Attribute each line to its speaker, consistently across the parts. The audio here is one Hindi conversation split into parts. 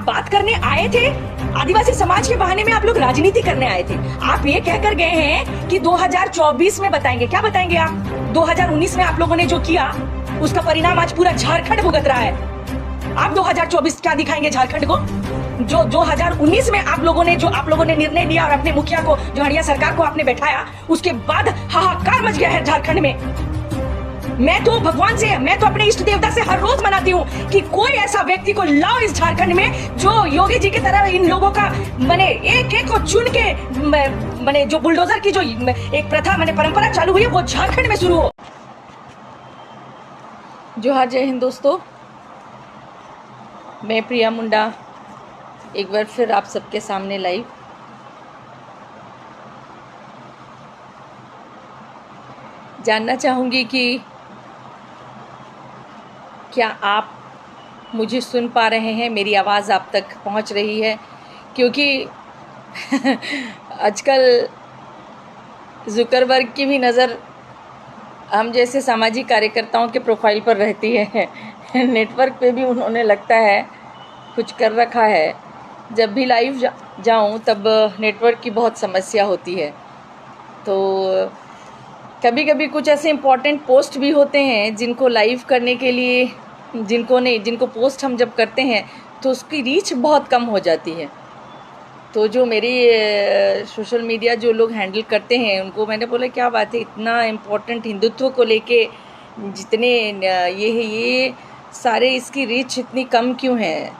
Speaker 1: बात करने आए थे, आदिवासी समाज के बहाने में आप लोग राजनीति करने आए थे। आप ये कहकर गए हैं कि 2024 में बताएंगे। क्या बताएंगे आप? 2019 में आप लोगों ने जो किया उसका परिणाम आज पूरा झारखंड भुगत रहा है। आप 2024 क्या दिखाएंगे झारखंड को? जो 2019 में आप लोगों ने निर्णय लिया और अपने मुखिया को, जो हड़िया सरकार को आपने बैठाया, उसके बाद हाहाकार मच गया है झारखंड में। मैं तो भगवान से, मैं तो अपने इष्ट देवता से हर रोज मनाती हूँ कि कोई ऐसा व्यक्ति को लाओ इस झारखंड में जो योगी जी की तरह इन लोगों का मैंने एक एक को चुन के मैंने जो बुलडोजर की जो एक प्रथा मैंने परंपरा चालू हुई है वो झारखंड में शुरू हो। जोहार, जय हिंद दोस्तों। मैं प्रिया मुंडा एक बार फिर आप सबके सामने लाइव। जानना चाहूँगी कि क्या आप मुझे सुन पा रहे हैं, मेरी आवाज़ आप तक पहुंच रही है? क्योंकि आजकल जुकरबर्ग की भी नज़र हम जैसे सामाजिक कार्यकर्ताओं के प्रोफाइल पर रहती है। नेटवर्क पे भी उन्होंने लगता है कुछ कर रखा है। जब भी लाइव जाऊं तब नेटवर्क की बहुत समस्या होती है। तो कभी कभी कुछ ऐसे इम्पोर्टेंट पोस्ट भी होते हैं जिनको लाइव करने के लिए जिनको पोस्ट हम जब करते हैं तो उसकी रीच बहुत कम हो जाती है। तो जो मेरी सोशल मीडिया जो लोग हैंडल करते हैं उनको मैंने बोला क्या बात है, इतना इम्पोर्टेंट हिंदुत्व को लेके जितने ये सारे इसकी रीच इतनी कम क्यों है?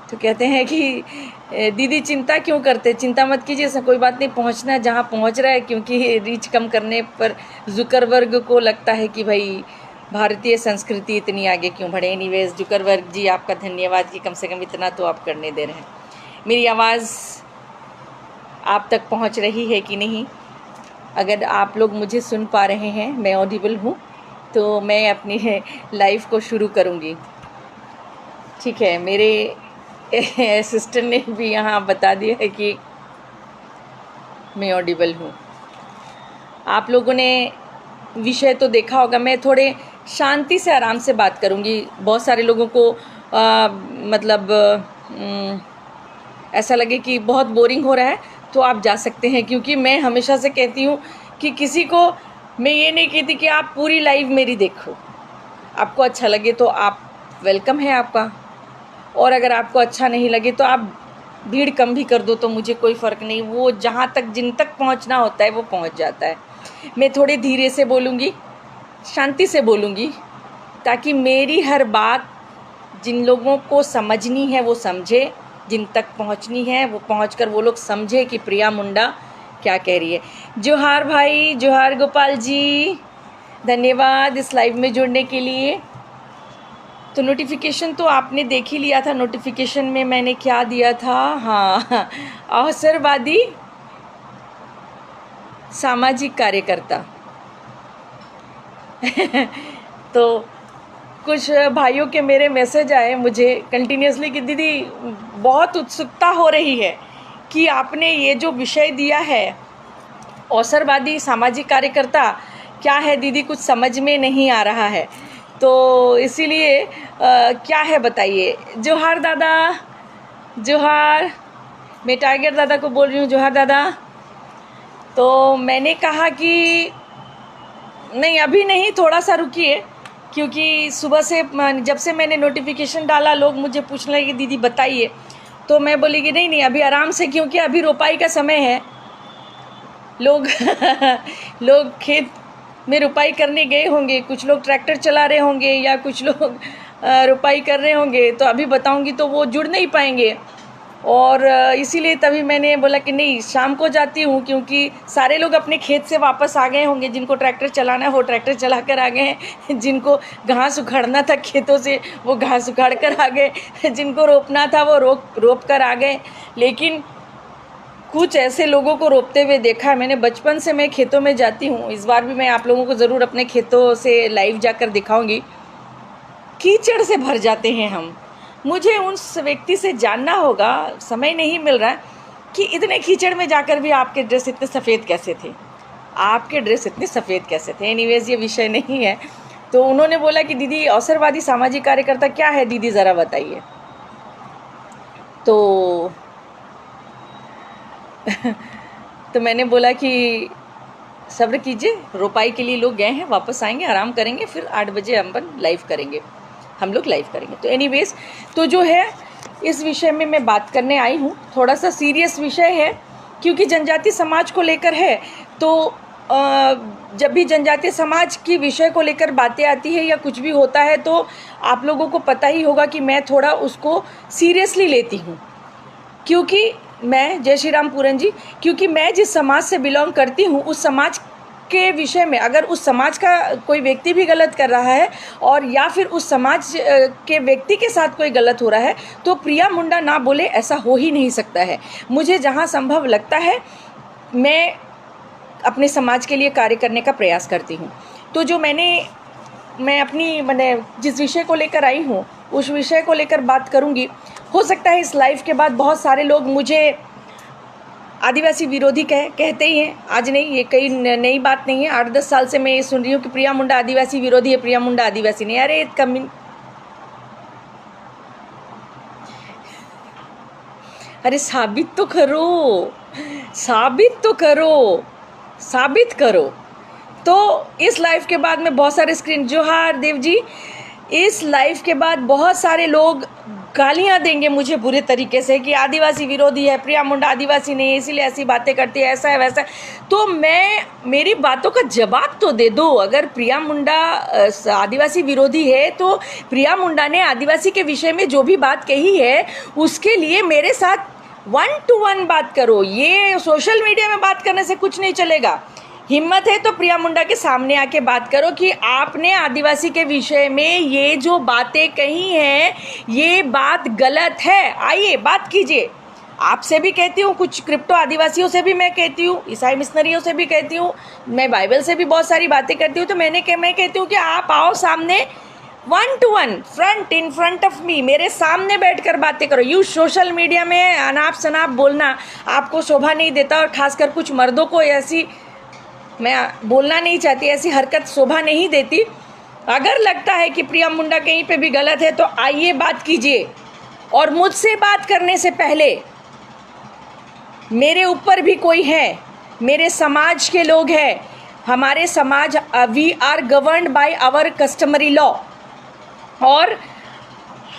Speaker 1: तो कहते हैं कि दीदी चिंता क्यों करते, चिंता मत कीजिए, ऐसा कोई बात नहीं, पहुंचना जहां पहुंच रहा है। क्योंकि रीच कम करने पर जुकरबर्ग को लगता है कि भाई भारतीय संस्कृति इतनी आगे क्यों बढ़े। एनीवेज जुकरबर्ग जी, आपका धन्यवाद कि कम से कम इतना तो आप करने दे रहे हैं। मेरी आवाज़ आप तक पहुंच रही है कि नहीं? अगर आप लोग मुझे सुन पा रहे हैं, मैं ऑडिबल हूँ, तो मैं अपनी लाइव को शुरू करूँगी। ठीक है, मेरे असिस्टेंट ने भी यहाँ बता दिया है कि मैं ऑडिबल हूँ। आप लोगों ने विषय तो देखा होगा। मैं थोड़े शांति से आराम से बात करूँगी। बहुत सारे लोगों को ऐसा लगे कि बहुत बोरिंग हो रहा है तो आप जा सकते हैं। क्योंकि मैं हमेशा से कहती हूँ कि किसी को मैं ये नहीं कहती कि आप पूरी लाइव मेरी देखो। आपको अच्छा लगे तो आप वेलकम है आपका, और अगर आपको अच्छा नहीं लगे तो आप भीड़ कम भी कर दो तो मुझे कोई फ़र्क नहीं। वो जहाँ तक जिन तक पहुँचना होता है वो पहुँच जाता है। मैं थोड़े धीरे से बोलूँगी, शांति से बोलूँगी, ताकि मेरी हर बात जिन लोगों को समझनी है वो समझे, जिन तक पहुँचनी है वो पहुँचकर वो लोग समझे कि प्रिया मुंडा क्या कह रही है। जोहार भाई, जोहार गोपाल जी, धन्यवाद इस लाइव में जुड़ने के लिए। तो नोटिफिकेशन तो आपने देख ही लिया था। नोटिफिकेशन में मैंने क्या दिया था? हाँ, अवसरवादी सामाजिक कार्यकर्ता। तो कुछ भाइयों के मेरे मैसेज आए मुझे कंटिन्यूसली कि दीदी बहुत उत्सुकता हो रही है कि आपने ये जो विषय दिया है अवसरवादी सामाजिक कार्यकर्ता क्या है दीदी, कुछ समझ में नहीं आ रहा है। तो इसीलिए क्या है बताइए। जोहार दादा, जोहार। मैं टाइगर दादा को बोल रही हूँ। जोहार दादा। तो मैंने कहा कि नहीं अभी नहीं, थोड़ा सा रुकिए, क्योंकि सुबह से जब से मैंने नोटिफिकेशन डाला लोग मुझे पूछने लगे दीदी बताइए। तो मैं बोली कि नहीं आराम से, क्योंकि अभी रोपाई का समय है। लोग लोग खेत में रुपाई करने गए होंगे, कुछ लोग ट्रैक्टर चला रहे होंगे या कुछ लोग रुपाई कर रहे होंगे। तो अभी बताऊंगी तो वो जुड़ नहीं पाएंगे, और इसीलिए तभी मैंने बोला कि नहीं शाम को जाती हूँ, क्योंकि सारे लोग अपने खेत से वापस आ गए होंगे। जिनको ट्रैक्टर चलाना है वो ट्रैक्टर चला कर आ गए हैं, जिनको घास उखाड़ना था खेतों से वो घास उखाड़ कर आ गए, जिनको रोपना था वो रोप कर आ गए। लेकिन कुछ ऐसे लोगों को रोपते हुए देखा है मैंने। बचपन से मैं खेतों में जाती हूँ, इस बार भी मैं आप लोगों को ज़रूर अपने खेतों से लाइव जाकर दिखाऊंगी। कीचड़ से भर जाते हैं हम। मुझे उस व्यक्ति से जानना होगा, समय नहीं मिल रहा कि इतने कीचड़ में जाकर भी आपके ड्रेस इतने सफ़ेद कैसे थे, आपके ड्रेस इतने सफ़ेद कैसे थे। एनीवेज ये विषय नहीं है। तो उन्होंने बोला कि दीदी अवसरवादी सामाजिक कार्यकर्ता क्या है दीदी, ज़रा बताइए। तो तो मैंने बोला कि सब्र कीजिए, रोपाई के लिए लोग गए हैं, वापस आएंगे, आराम करेंगे, फिर 8 बजे अपन लाइव करेंगे, हम लोग लाइव करेंगे। तो एनीवेज, तो जो है इस विषय में मैं बात करने आई हूँ। थोड़ा सा सीरियस विषय है क्योंकि जनजाति समाज को लेकर है। तो जब भी जनजातीय समाज की विषय को लेकर बातें आती है या कुछ भी होता है तो आप लोगों को पता ही होगा कि मैं थोड़ा उसको सीरियसली लेती हूँ, क्योंकि मैं, जय श्री राम पूरन जी, क्योंकि मैं जिस समाज से बिलोंग करती हूँ उस समाज के विषय में अगर उस समाज का कोई व्यक्ति भी गलत कर रहा है और या फिर उस समाज के व्यक्ति के साथ कोई गलत हो रहा है तो प्रिया मुंडा ना बोले ऐसा हो ही नहीं सकता है। मुझे जहाँ संभव लगता है मैं अपने समाज के लिए कार्य करने का प्रयास करती हूँ। तो जो मैं अपनी मैंने जिस विषय को लेकर आई हूँ उस विषय को लेकर बात करूँगी। हो सकता है इस लाइव के बाद बहुत सारे लोग मुझे आदिवासी विरोधी कहते ही हैं। आज नहीं, ये कई नई बात नहीं है, 8-10 साल से मैं ये सुन रही हूँ कि प्रिया मुंडा आदिवासी विरोधी है, प्रिया मुंडा आदिवासी नहीं। अरे अरे साबित तो करो, साबित करो। तो इस लाइव के बाद में बहुत सारे जोहार देव जी, इस लाइव के बाद बहुत सारे लोग गालियां देंगे मुझे बुरे तरीके से कि आदिवासी विरोधी है, प्रिया मुंडा आदिवासी नहीं है, इसीलिए ऐसी बातें करती है, ऐसा है वैसा है। तो मैं मेरी बातों का जवाब तो दे दो। अगर प्रिया मुंडा आदिवासी विरोधी है तो प्रिया मुंडा ने आदिवासी के विषय में जो भी बात कही है उसके लिए मेरे साथ 1-to-1 बात करो। ये सोशल मीडिया में बात करने से कुछ नहीं चलेगा। हिम्मत है तो प्रिया मुंडा के सामने आके बात करो कि आपने आदिवासी के विषय में ये जो बातें कही हैं ये बात गलत है। आइए बात कीजिए। आपसे भी कहती हूँ, कुछ क्रिप्टो आदिवासियों से भी मैं कहती हूँ, ईसाई मिशनरियों से भी कहती हूँ, मैं बाइबल से भी बहुत सारी बातें करती हूँ। तो मैं कहती हूँ कि आप आओ सामने 1-to-1 in front of me, मेरे सामने बैठकर बातें करो। यू सोशल मीडिया में अनाप शनाप बोलना आपको शोभा नहीं देता, और खासकर कुछ मर्दों को ऐसी, मैं बोलना नहीं चाहती, ऐसी हरकत शोभा नहीं देती। अगर लगता है कि प्रिया मुंडा कहीं पे भी गलत है तो आइए बात कीजिए। और मुझसे बात करने से पहले मेरे ऊपर भी कोई है, मेरे समाज के लोग हैं। हमारे समाज, we are governed by our customary law, और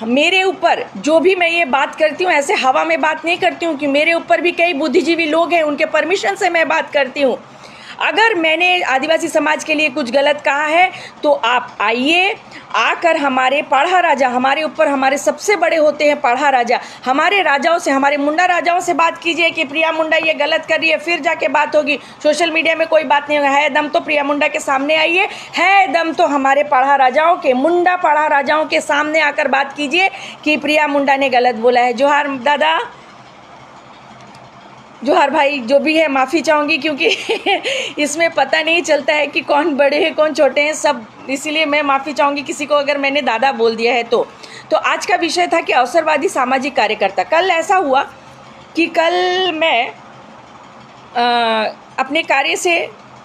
Speaker 1: मेरे ऊपर जो भी मैं ये बात करती हूँ ऐसे हवा में बात नहीं करती हूँ कि मेरे ऊपर भी कई बुद्धिजीवी लोग हैं, उनके परमिशन से मैं बात करती हूँ। अगर मैंने आदिवासी समाज के लिए कुछ गलत कहा है तो आप आइए, आकर हमारे पाढ़ा राजा, हमारे ऊपर हमारे सबसे बड़े होते हैं पाढ़ा राजा, हमारे राजाओं से, हमारे मुंडा राजाओं से बात कीजिए कि प्रिया मुंडा ये गलत कर रही है, फिर जाके बात होगी। सोशल मीडिया में कोई बात नहीं होगा। है दम तो प्रिया मुंडा के सामने आइए, है दम तो हमारे पाढ़ा राजाओं के, मुंडा पाढ़ा राजाओं के सामने आकर बात कीजिए कि प्रिया मुंडा ने गलत बोला है। जोहार दादा, जोहार भाई, जो भी है माफ़ी चाहूँगी क्योंकि इसमें पता नहीं चलता है कि कौन बड़े हैं कौन छोटे हैं सब, इसीलिए मैं माफ़ी चाहूँगी किसी को अगर मैंने दादा बोल दिया है तो आज का विषय था कि अवसरवादी सामाजिक कार्यकर्ता। कल ऐसा हुआ कि कल मैं अपने कार्य से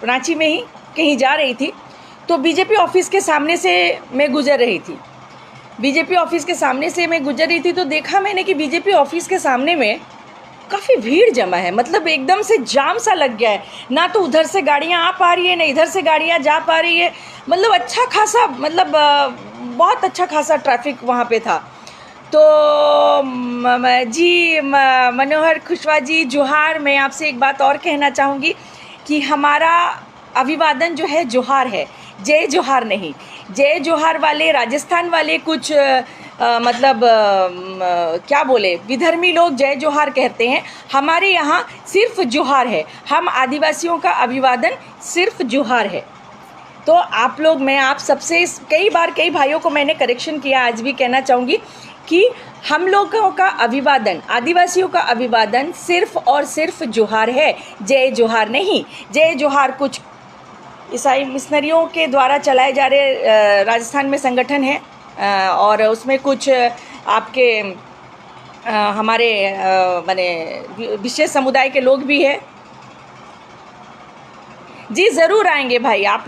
Speaker 1: रांची में ही कहीं जा रही थी, तो बीजेपी ऑफिस के सामने से मैं गुजर रही थी। बीजेपी ऑफिस के सामने से मैं गुजर रही थी तो देखा मैंने कि बीजेपी ऑफिस के सामने में काफ़ी भीड़ जमा है, मतलब एकदम से जाम सा लग गया है। ना तो उधर से गाड़ियाँ आ पा रही है, ना इधर से गाड़ियाँ जा पा रही है। मतलब अच्छा खासा, मतलब बहुत अच्छा खासा ट्रैफिक वहाँ पे था। तो जी मनोहर खुशवा जी, जोहार। मैं आपसे एक बात और कहना चाहूँगी कि हमारा अभिवादन जो है जोहार है, जय जोहार नहीं। जय जोहार वाले राजस्थान वाले कुछ क्या बोले, विधर्मी लोग जय जोहार कहते हैं। हमारे यहाँ सिर्फ जोहार है, हम आदिवासियों का अभिवादन सिर्फ जोहार है। तो आप लोग, मैं आप सबसे कई बार कई भाइयों को मैंने करेक्शन किया, आज भी कहना चाहूँगी कि हम लोगों का अभिवादन, आदिवासियों का अभिवादन सिर्फ और सिर्फ जोहार है, जय जोहार नहीं। जय जोहार कुछ ईसाई मिशनरियों के द्वारा चलाए जा रहे राजस्थान में संगठन है, और उसमें कुछ आपके हमारे माने विशेष समुदाय के लोग भी हैं। जी ज़रूर आएंगे भाई, आप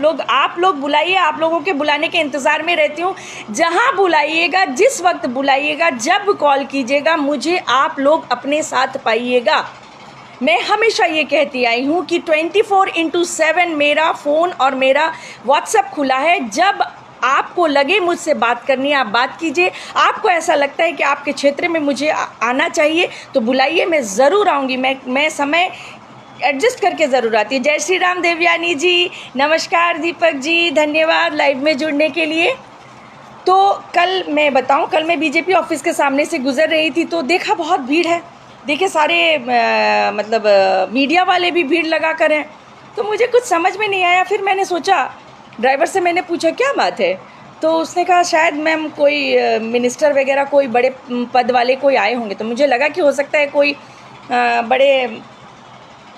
Speaker 1: लोग बुलाइए, आप लोगों के बुलाने के इंतज़ार में रहती हूँ। जहाँ बुलाइएगा, जिस वक्त बुलाइएगा, जब कॉल कीजिएगा, मुझे आप लोग अपने साथ पाइएगा। मैं हमेशा ये कहती आई हूँ कि 24/7 मेरा फ़ोन और मेरा व्हाट्सएप खुला है। जब आपको लगे मुझसे बात करनी है, आप बात कीजिए। आपको ऐसा लगता है कि आपके क्षेत्र में मुझे आना चाहिए तो बुलाइए, मैं ज़रूर आऊँगी। मैं समय एडजस्ट करके ज़रूर आती है। जय श्री राम देवयानी जी, नमस्कार दीपक जी, धन्यवाद लाइव में जुड़ने के लिए। तो कल मैं बताऊं, कल मैं बीजेपी ऑफिस के सामने से गुज़र रही थी तो देखा बहुत भीड़ है। देखिए सारे मीडिया वाले भी भीड़ लगा कर हैं, तो मुझे कुछ समझ में नहीं आया। फिर मैंने सोचा, ड्राइवर से मैंने पूछा क्या बात है, तो उसने कहा शायद मैम कोई मिनिस्टर वगैरह कोई बड़े पद वाले कोई आए होंगे। तो मुझे लगा कि हो सकता है कोई बड़े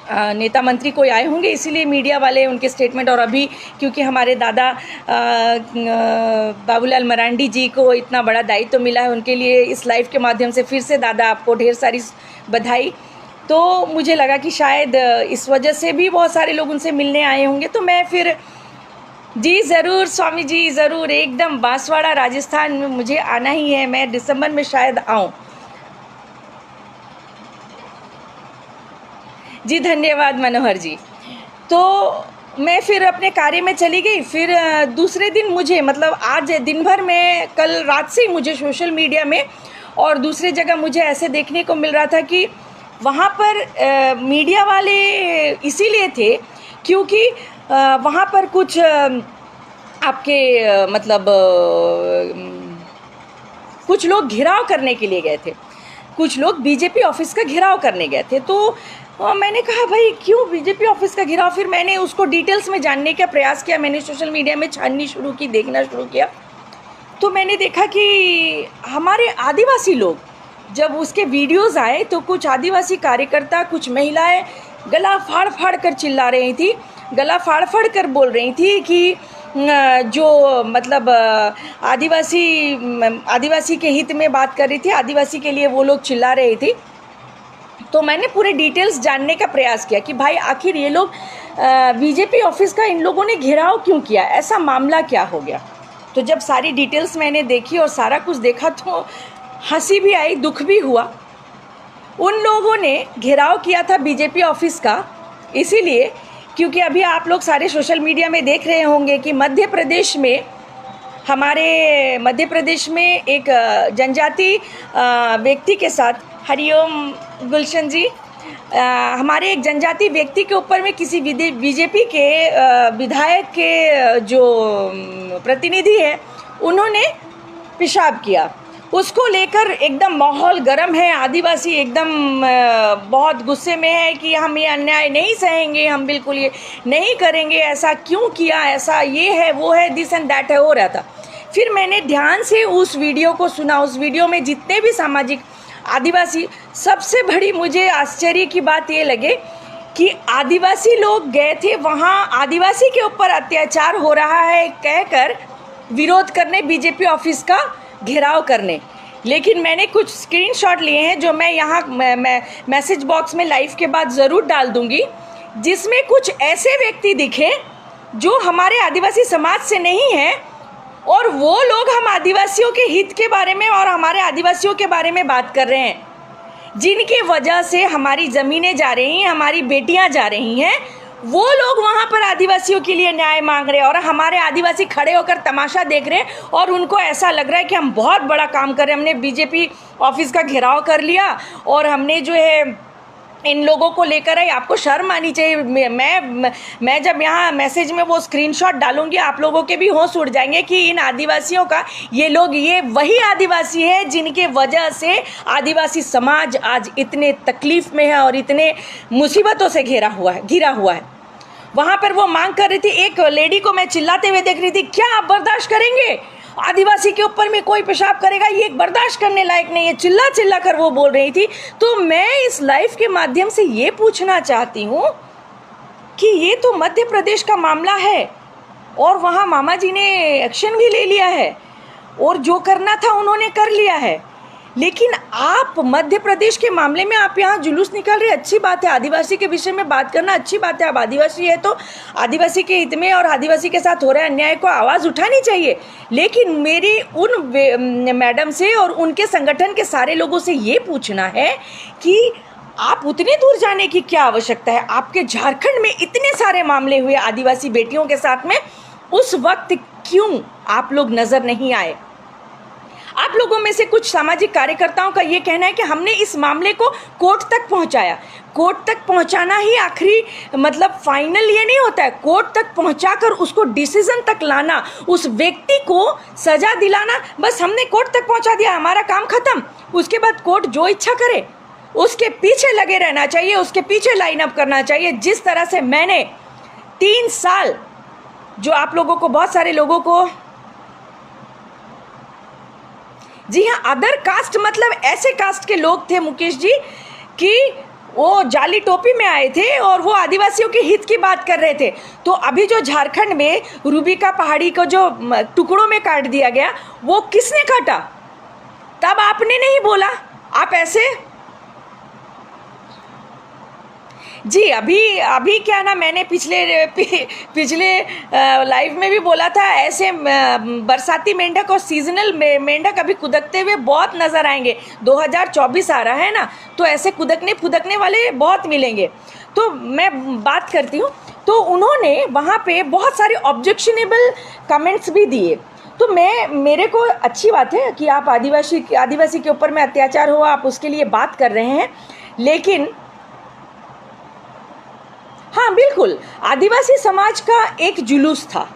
Speaker 1: नेता मंत्री कोई आए होंगे, इसीलिए मीडिया वाले उनके स्टेटमेंट। और अभी क्योंकि हमारे दादा बाबूलाल मरांडी जी को इतना बड़ा दायित्व मिला है, उनके लिए इस लाइव के माध्यम से फिर से दादा आपको ढेर सारी बधाई। तो मुझे लगा कि शायद इस वजह से भी बहुत सारे लोग उनसे मिलने आए होंगे। तो मैं फिर जी ज़रूर स्वामी जी, ज़रूर, एकदम बांसवाड़ा राजस्थान में मुझे आना ही है। मैं दिसंबर में शायद आऊँ। जी धन्यवाद मनोहर जी। तो मैं फिर अपने कार्य में चली गई। फिर दूसरे दिन मुझे, मतलब आज दिन भर में, कल रात से ही मुझे सोशल मीडिया में और दूसरे जगह मुझे ऐसे देखने को मिल रहा था कि वहाँ पर मीडिया वाले इसीलिए थे क्योंकि वहाँ पर कुछ आपके मतलब कुछ लोग घिराव करने के लिए गए थे, कुछ लोग बीजेपी ऑफिस का घिराव करने गए थे। तो मैंने कहा भाई क्यों बीजेपी ऑफिस का घिराव। फिर मैंने उसको डिटेल्स में जानने का प्रयास किया, मैंने सोशल मीडिया में छाननी शुरू की, देखना शुरू किया। तो मैंने देखा कि हमारे आदिवासी लोग, जब उसके वीडियोस आए तो कुछ आदिवासी कार्यकर्ता, कुछ महिलाएं गला फाड़ फाड़ कर चिल्ला रही थी, गला फाड़ फाड़ कर बोल रही थी कि जो मतलब आदिवासी के हित में बात कर रही थी, आदिवासी के लिए वो लोग चिल्ला रहे थे। तो मैंने पूरे डिटेल्स जानने का प्रयास किया कि भाई आखिर ये लोग बीजेपी ऑफिस का इन लोगों ने घेराव क्यों किया, ऐसा मामला क्या हो गया। तो जब सारी डिटेल्स मैंने देखी और सारा कुछ देखा तो हंसी भी आई, दुख भी हुआ। उन लोगों ने घेराव किया था बीजेपी ऑफिस का इसीलिए क्योंकि अभी आप लोग सारे सोशल मीडिया में देख रहे होंगे कि मध्य प्रदेश में, हमारे मध्य प्रदेश में एक जनजाति व्यक्ति के साथ, हरिओम गुलशन जी, हमारे एक जनजाति व्यक्ति के ऊपर में किसी बीजेपी के विधायक के जो प्रतिनिधि है उन्होंने पेशाब किया। उसको लेकर एकदम माहौल गर्म है, आदिवासी एकदम बहुत गुस्से में है कि हम ये अन्याय नहीं सहेंगे, हम बिल्कुल ये नहीं करेंगे, ऐसा क्यों किया, ऐसा ये है वो है, दिस एंड दैट है, हो रहा था। फिर मैंने ध्यान से उस वीडियो को सुना। उस वीडियो में जितने भी सामाजिक आदिवासी, सबसे बड़ी मुझे आश्चर्य की बात ये लगे कि आदिवासी लोग गए थे वहाँ आदिवासी के ऊपर अत्याचार हो रहा है कहकर विरोध करने, बीजेपी ऑफिस का घेराव करने। लेकिन मैंने कुछ स्क्रीनशॉट लिए हैं जो मैं यहाँ मैसेज बॉक्स में लाइव के बाद ज़रूर डाल दूँगी, जिसमें कुछ ऐसे व्यक्ति दिखे जो हमारे आदिवासी समाज से नहीं हैं और वो लोग हम आदिवासियों के हित के बारे में और हमारे आदिवासियों के बारे में बात कर रहे हैं, जिनकी वजह से हमारी ज़मीनें जा रही हैं, हमारी बेटियां जा रही हैं। वो लोग वहाँ पर आदिवासियों के लिए न्याय मांग रहे हैं और हमारे आदिवासी खड़े होकर तमाशा देख रहे हैं और उनको ऐसा लग रहा है कि हम बहुत बड़ा काम कर रहे हैं, हमने बीजेपी ऑफिस का घेराव कर लिया और हमने जो है इन लोगों को लेकर आई। आपको शर्म आनी चाहिए। मैं जब यहाँ मैसेज में वो स्क्रीनशॉट डालूंगी आप लोगों के भी होश उड़ जाएंगे कि इन आदिवासियों का, ये लोग, ये वही आदिवासी है जिनके वजह से आदिवासी समाज आज इतने तकलीफ में है और इतने मुसीबतों से घिरा हुआ है। वहाँ पर वो मांग कर रही थी। एक लेडी को मैं चिल्लाते हुए देख रही थी, क्या आप बर्दाश्त करेंगे, आदिवासी के ऊपर में कोई पेशाब करेगा, ये बर्दाश्त करने लायक नहीं है, चिल्ला चिल्ला कर वो बोल रही थी। तो मैं इस लाइव के माध्यम से ये पूछना चाहती हूँ कि ये तो मध्य प्रदेश का मामला है और वहाँ मामा जी ने एक्शन भी ले लिया है और जो करना था उन्होंने कर लिया है, लेकिन आप मध्य प्रदेश के मामले में आप यहाँ जुलूस निकाल रहे, अच्छी बात है, आदिवासी के विषय में बात करना अच्छी बात है। आप आदिवासी है तो आदिवासी के हित में और आदिवासी के साथ हो रहे अन्याय को आवाज़ उठानी चाहिए। लेकिन मेरी उन मैडम से और उनके संगठन के सारे लोगों से ये पूछना है कि आप उतने दूर जाने की क्या आवश्यकता है? आपके झारखंड में इतने सारे मामले हुए आदिवासी बेटियों के साथ में, उस वक्त क्यों आप लोग नज़र नहीं आए? आप लोगों में से कुछ सामाजिक कार्यकर्ताओं का ये कहना है कि हमने इस मामले को कोर्ट तक पहुंचाया। कोर्ट तक पहुंचाना ही आखिरी मतलब फाइनल ये नहीं होता है। कोर्ट तक पहुंचाकर उसको डिसीजन तक लाना, उस व्यक्ति को सजा दिलाना, बस हमने कोर्ट तक पहुंचा दिया, हमारा काम खत्म। उसके बाद कोर्ट जो इच्छा करे उसके पीछे लगे रहना चाहिए, उसके पीछे लाइन अप करना चाहिए। जिस तरह से मैंने 3 साल जो आप लोगों को, बहुत सारे लोगों को, जी हाँ, अदर कास्ट मतलब ऐसे कास्ट के लोग थे मुकेश जी कि वो जाली टोपी में आए थे और वो आदिवासियों के हित की बात कर रहे थे। तो अभी जो झारखंड में रूबी का पहाड़ी को जो टुकड़ों में काट दिया गया, वो किसने काटा? तब आपने नहीं बोला, आप ऐसे जी। अभी क्या ना, मैंने पिछले लाइव में भी बोला था, ऐसे बरसाती मेंढक और सीजनल मेंढक अभी कुदकते हुए बहुत नज़र आएंगे। 2024 आ रहा है ना, तो ऐसे कुदकने फुदकने वाले बहुत मिलेंगे। तो मैं बात करती हूँ, तो उन्होंने वहाँ पे बहुत सारे ऑब्जेक्शनेबल कमेंट्स भी दिए। तो मेरे को अच्छी बात है कि आप आदिवासी के ऊपर में अत्याचार हुआ, आप उसके लिए बात कर रहे हैं, लेकिन हाँ बिल्कुल, आदिवासी समाज का एक जुलूस था।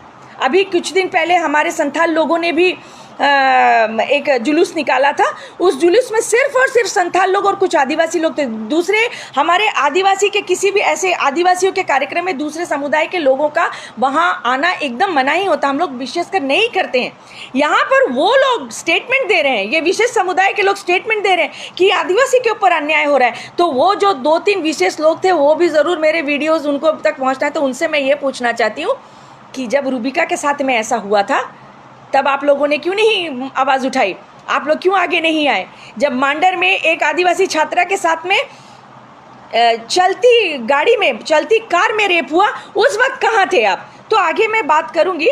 Speaker 1: अभी कुछ दिन पहले हमारे संथाल लोगों ने भी एक जुलूस निकाला था। उस जुलूस में सिर्फ और सिर्फ संथाल लोग और कुछ आदिवासी लोग थे। दूसरे हमारे आदिवासी के किसी भी ऐसे आदिवासियों के कार्यक्रम में दूसरे समुदाय के लोगों का वहाँ आना एकदम मना ही होता, हम लोग विशेषकर नहीं करते हैं। यहाँ पर वो लोग स्टेटमेंट दे रहे हैं, ये विशेष समुदाय के लोग स्टेटमेंट दे रहे हैं कि आदिवासी के ऊपर अन्याय हो रहा है। तो वो जो 2-3 विशेष लोग थे, वो भी ज़रूर मेरे वीडियोज़ उनको तक पहुँचना है। तो उनसे मैं ये पूछना चाहती हूँ कि जब रूबिका के साथ में ऐसा हुआ था, तब आप लोगों ने क्यों नहीं आवाज़ उठाई? आप लोग क्यों आगे नहीं आए? जब मांडर में एक आदिवासी छात्रा के साथ में चलती गाड़ी में, चलती कार में रेप हुआ, उस वक्त कहाँ थे आप? तो आगे मैं बात करूंगी।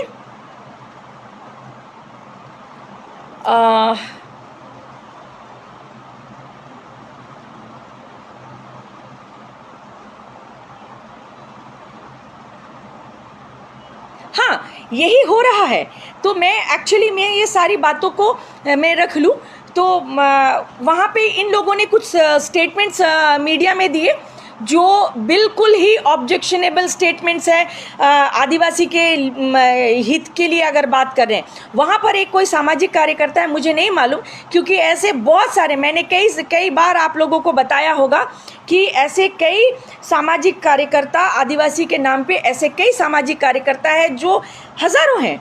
Speaker 1: हाँ, यही हो रहा है। तो मैं ये सारी बातों को मैं रख लूँ, तो वहाँ पे इन लोगों ने कुछ स्टेटमेंट्स मीडिया में दिए जो बिल्कुल ही ऑब्जेक्शनेबल स्टेटमेंट्स हैं। आदिवासी के हित के लिए अगर बात कर रहे हैं, वहाँ पर एक कोई सामाजिक कार्यकर्ता है, मुझे नहीं मालूम, क्योंकि ऐसे बहुत सारे, मैंने कई बार आप लोगों को बताया होगा कि ऐसे कई सामाजिक कार्यकर्ता, आदिवासी के नाम पे ऐसे कई सामाजिक कार्यकर्ता हैं जो हज़ारों हैं,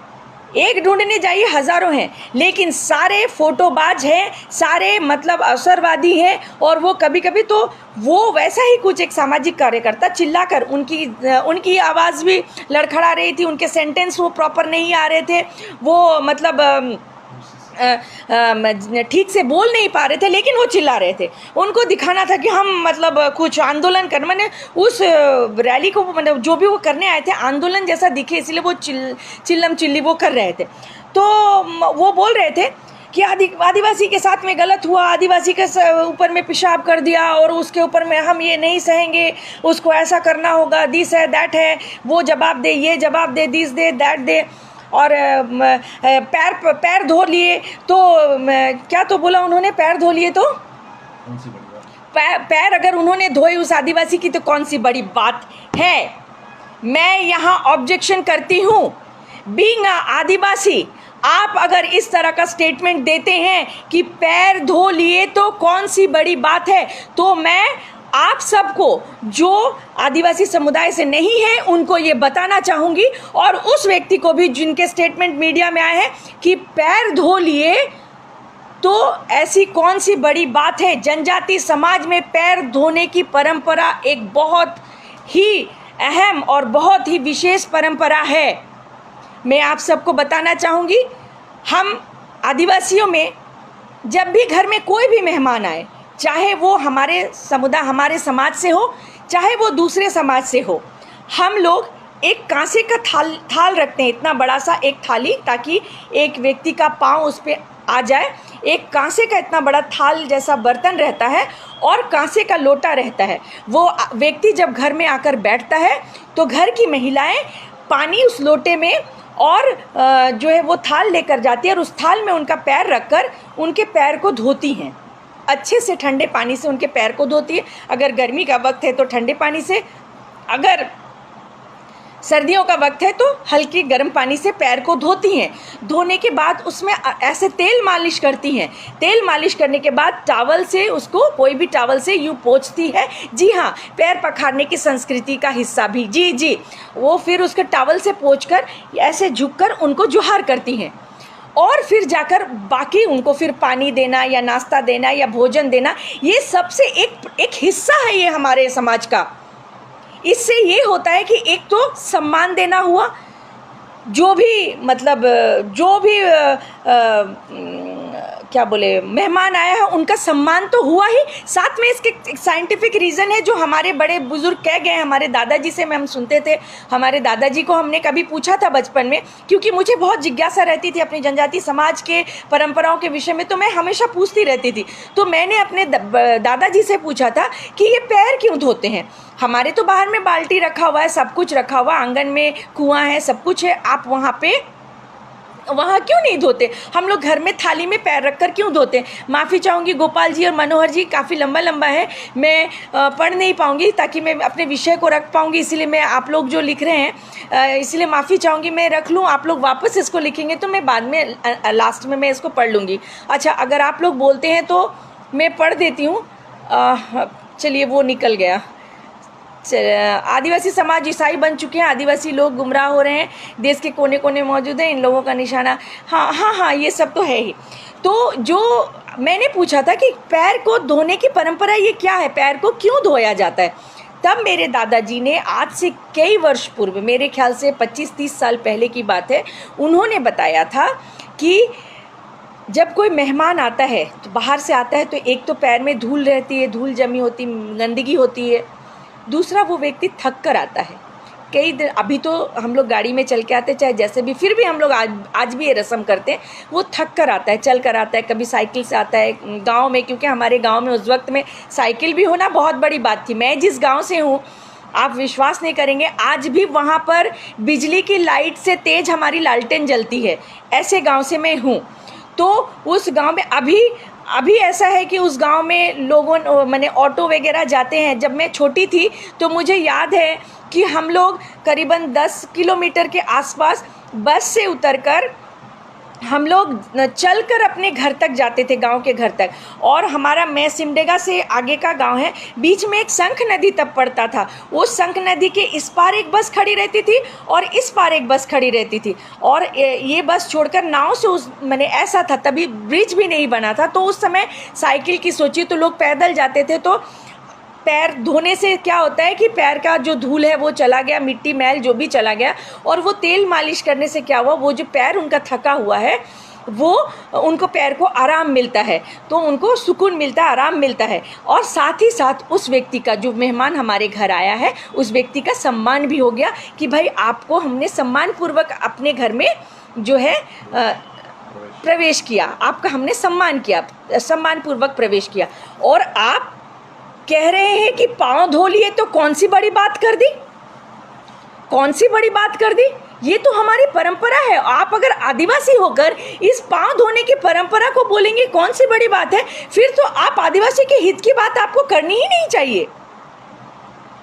Speaker 1: एक ढूंढने जाइए हज़ारों हैं, लेकिन सारे फोटोबाज हैं, सारे मतलब अवसरवादी हैं। और वो कभी कभी तो वो वैसा ही कुछ एक सामाजिक कार्यकर्ता चिल्लाकर उनकी आवाज़ भी लड़खड़ा रही थी, उनके सेंटेंस वो प्रॉपर नहीं आ रहे थे, वो मतलब ठीक से बोल नहीं पा रहे थे, लेकिन वो चिल्ला रहे थे। उनको दिखाना था कि हम मतलब कुछ आंदोलन कर, मैंने उस रैली को मतलब जो भी वो करने आए थे आंदोलन जैसा दिखे, इसलिए वो चिल्लम चिल्ली वो कर रहे थे। तो वो बोल रहे थे कि आदिवासी के साथ में गलत हुआ, आदिवासी के ऊपर में पेशाब कर दिया और उसके ऊपर में हम ये नहीं सहेंगे, उसको ऐसा करना होगा, दिस है दैट है, वो जवाब दे, ये जवाब दे, दिस दे दैट दे। और पैर धो लिए तो क्या तो बोला उन्होंने, पैर धो लिए तो पैर अगर उन्होंने धोए उस आदिवासी की तो कौन सी बड़ी बात है? मैं यहाँ ऑब्जेक्शन करती हूँ। बीइंग आदिवासी, आप अगर इस तरह का स्टेटमेंट देते हैं कि पैर धो लिए तो कौन सी बड़ी बात है, तो मैं आप सबको जो आदिवासी समुदाय से नहीं है उनको ये बताना चाहूँगी, और उस व्यक्ति को भी जिनके स्टेटमेंट मीडिया में आए हैं कि पैर धो लिए तो ऐसी कौन सी बड़ी बात है। जनजाति समाज में पैर धोने की परंपरा एक बहुत ही अहम और बहुत ही विशेष परंपरा है। मैं आप सबको बताना चाहूँगी, हम आदिवासियों में जब भी घर में कोई भी मेहमान आए, चाहे वो हमारे समुदाय हमारे समाज से हो, चाहे वो दूसरे समाज से हो, हम लोग एक कांसे का थाल रखते हैं, इतना बड़ा सा एक थाली, ताकि एक व्यक्ति का पाँव उस पर आ जाए। एक कांसे का इतना बड़ा थाल जैसा बर्तन रहता है और कांसे का लोटा रहता है। वो व्यक्ति जब घर में आकर बैठता है तो घर की महिलाएं पानी उस लोटे में और जो है वो थाल लेकर जाती है और उस थाल में उनका पैर रखकर उनके पैर को धोती हैं। अच्छे से ठंडे पानी से उनके पैर को धोती है। अगर गर्मी का वक्त है तो ठंडे पानी से, अगर सर्दियों का वक्त है तो हल्की गर्म पानी से पैर को धोती हैं। धोने के बाद उसमें ऐसे तेल मालिश करती हैं। तेल मालिश करने के बाद टावल से उसको, कोई भी टावल से यूँ पोंछती है। जी हाँ, पैर पखारने की संस्कृति का हिस्सा भी, जी जी। वो फिर उसके टावल से पोंछकर ऐसे झुककर उनको जुहार करती हैं और फिर जाकर बाकी उनको फिर पानी देना या नाश्ता देना या भोजन देना, ये सबसे एक हिस्सा है ये हमारे समाज का। इससे ये होता है कि एक तो सम्मान देना हुआ, जो भी मतलब जो भी क्या बोले मेहमान आया है उनका सम्मान तो हुआ ही, साथ में इसके एक साइंटिफिक रीज़न है जो हमारे बड़े बुजुर्ग कह गए। हमारे दादाजी से हम सुनते थे, हमारे दादाजी को हमने कभी पूछा था बचपन में, क्योंकि मुझे बहुत जिज्ञासा रहती थी अपनी जनजाति समाज के परंपराओं के विषय में, तो मैं हमेशा पूछती रहती थी। तो मैंने अपने दादाजी से पूछा था कि ये पैर क्यों धोते हैं। हमारे तो बाहर में बाल्टी रखा हुआ है, सब कुछ रखा हुआ, आंगन में कुआं है, सब कुछ है, आप वहाँ क्यों नहीं धोते? हम लोग घर में थाली में पैर रखकर क्यों धोते? माफ़ी चाहूँगी गोपाल जी और मनोहर जी, काफ़ी लंबा है, मैं पढ़ नहीं पाऊँगी ताकि मैं अपने विषय को रख पाऊँगी, इसलिए मैं आप लोग जो लिख रहे हैं इसलिए माफ़ी चाहूँगी, मैं रख लूँ, आप लोग वापस इसको लिखेंगे तो मैं बाद में लास्ट में मैं इसको पढ़ लूँगी। अच्छा, अगर आप लोग बोलते हैं तो मैं पढ़ देती हूँ। चलिए, वो निकल गया। आदिवासी समाज ईसाई बन चुके हैं, आदिवासी लोग गुमराह हो रहे हैं, देश के कोने कोने मौजूद हैं, इन लोगों का निशाना। हाँ, ये सब तो है ही। तो जो मैंने पूछा था कि पैर को धोने की परंपरा ये क्या है, पैर को क्यों धोया जाता है, तब मेरे दादाजी ने आज से कई वर्ष पूर्व, मेरे ख्याल से 25-30 साल पहले की बात है, उन्होंने बताया था कि जब कोई मेहमान आता है तो बाहर से आता है तो एक तो पैर में धूल रहती है, धूल जमी होती, गंदगी होती है। दूसरा, वो व्यक्ति थक कर आता है। कई दिन, अभी तो हम लोग गाड़ी में चल के आते चाहे जैसे भी, फिर भी हम लोग आज भी ये रस्म करते हैं। वो थक कर आता है, चल कर आता है, कभी साइकिल से आता है गांव में, क्योंकि हमारे गांव में उस वक्त में साइकिल भी होना बहुत बड़ी बात थी। मैं जिस गांव से हूँ, आप विश्वास नहीं करेंगे, आज भी वहाँ पर बिजली की लाइट से तेज़ हमारी लालटेन जलती है। ऐसे गाँव से मैं हूँ। तो उस गांव में अभी ऐसा है कि उस गांव में लोगों मैंने ऑटो वगैरह जाते हैं। जब मैं छोटी थी तो मुझे याद है कि हम लोग करीबन 10 किलोमीटर के आसपास बस से उतरकर हम लोग चल कर अपने घर तक जाते थे, गांव के घर तक। और हमारा, मैं सिमडेगा से आगे का गांव है, बीच में एक शंख नदी तब पड़ता था। वो शंख नदी के इस पार एक बस खड़ी रहती थी और इस पार एक बस खड़ी रहती थी। और ये बस छोड़कर नाव से मैंने ऐसा था, तभी ब्रिज भी नहीं बना था, तो उस समय साइकिल की सोचिए तो लोग पैदल जाते थे। तो पैर धोने से क्या होता है कि पैर का जो धूल है वो चला गया, मिट्टी मैल जो भी चला गया, और वो तेल मालिश करने से क्या हुआ, वो जो पैर उनका थका हुआ है वो उनको पैर को आराम मिलता है, तो उनको सुकून मिलता है, आराम मिलता है। और साथ ही साथ उस व्यक्ति का, जो मेहमान हमारे घर आया है, उस व्यक्ति का सम्मान भी हो गया कि भाई आपको हमने सम्मानपूर्वक अपने घर में जो है प्रवेश किया, आपका हमने सम्मान किया, सम्मानपूर्वक प्रवेश किया। और आप कह रहे हैं कि पाँव धो लिए तो कौन सी बड़ी बात कर दी, कौन सी बड़ी बात कर दी? ये तो हमारी परंपरा है। आप अगर आदिवासी होकर इस पाँव धोने की परंपरा को बोलेंगे कौन सी बड़ी बात है, फिर तो आप आदिवासी के हित की बात आपको करनी ही नहीं चाहिए।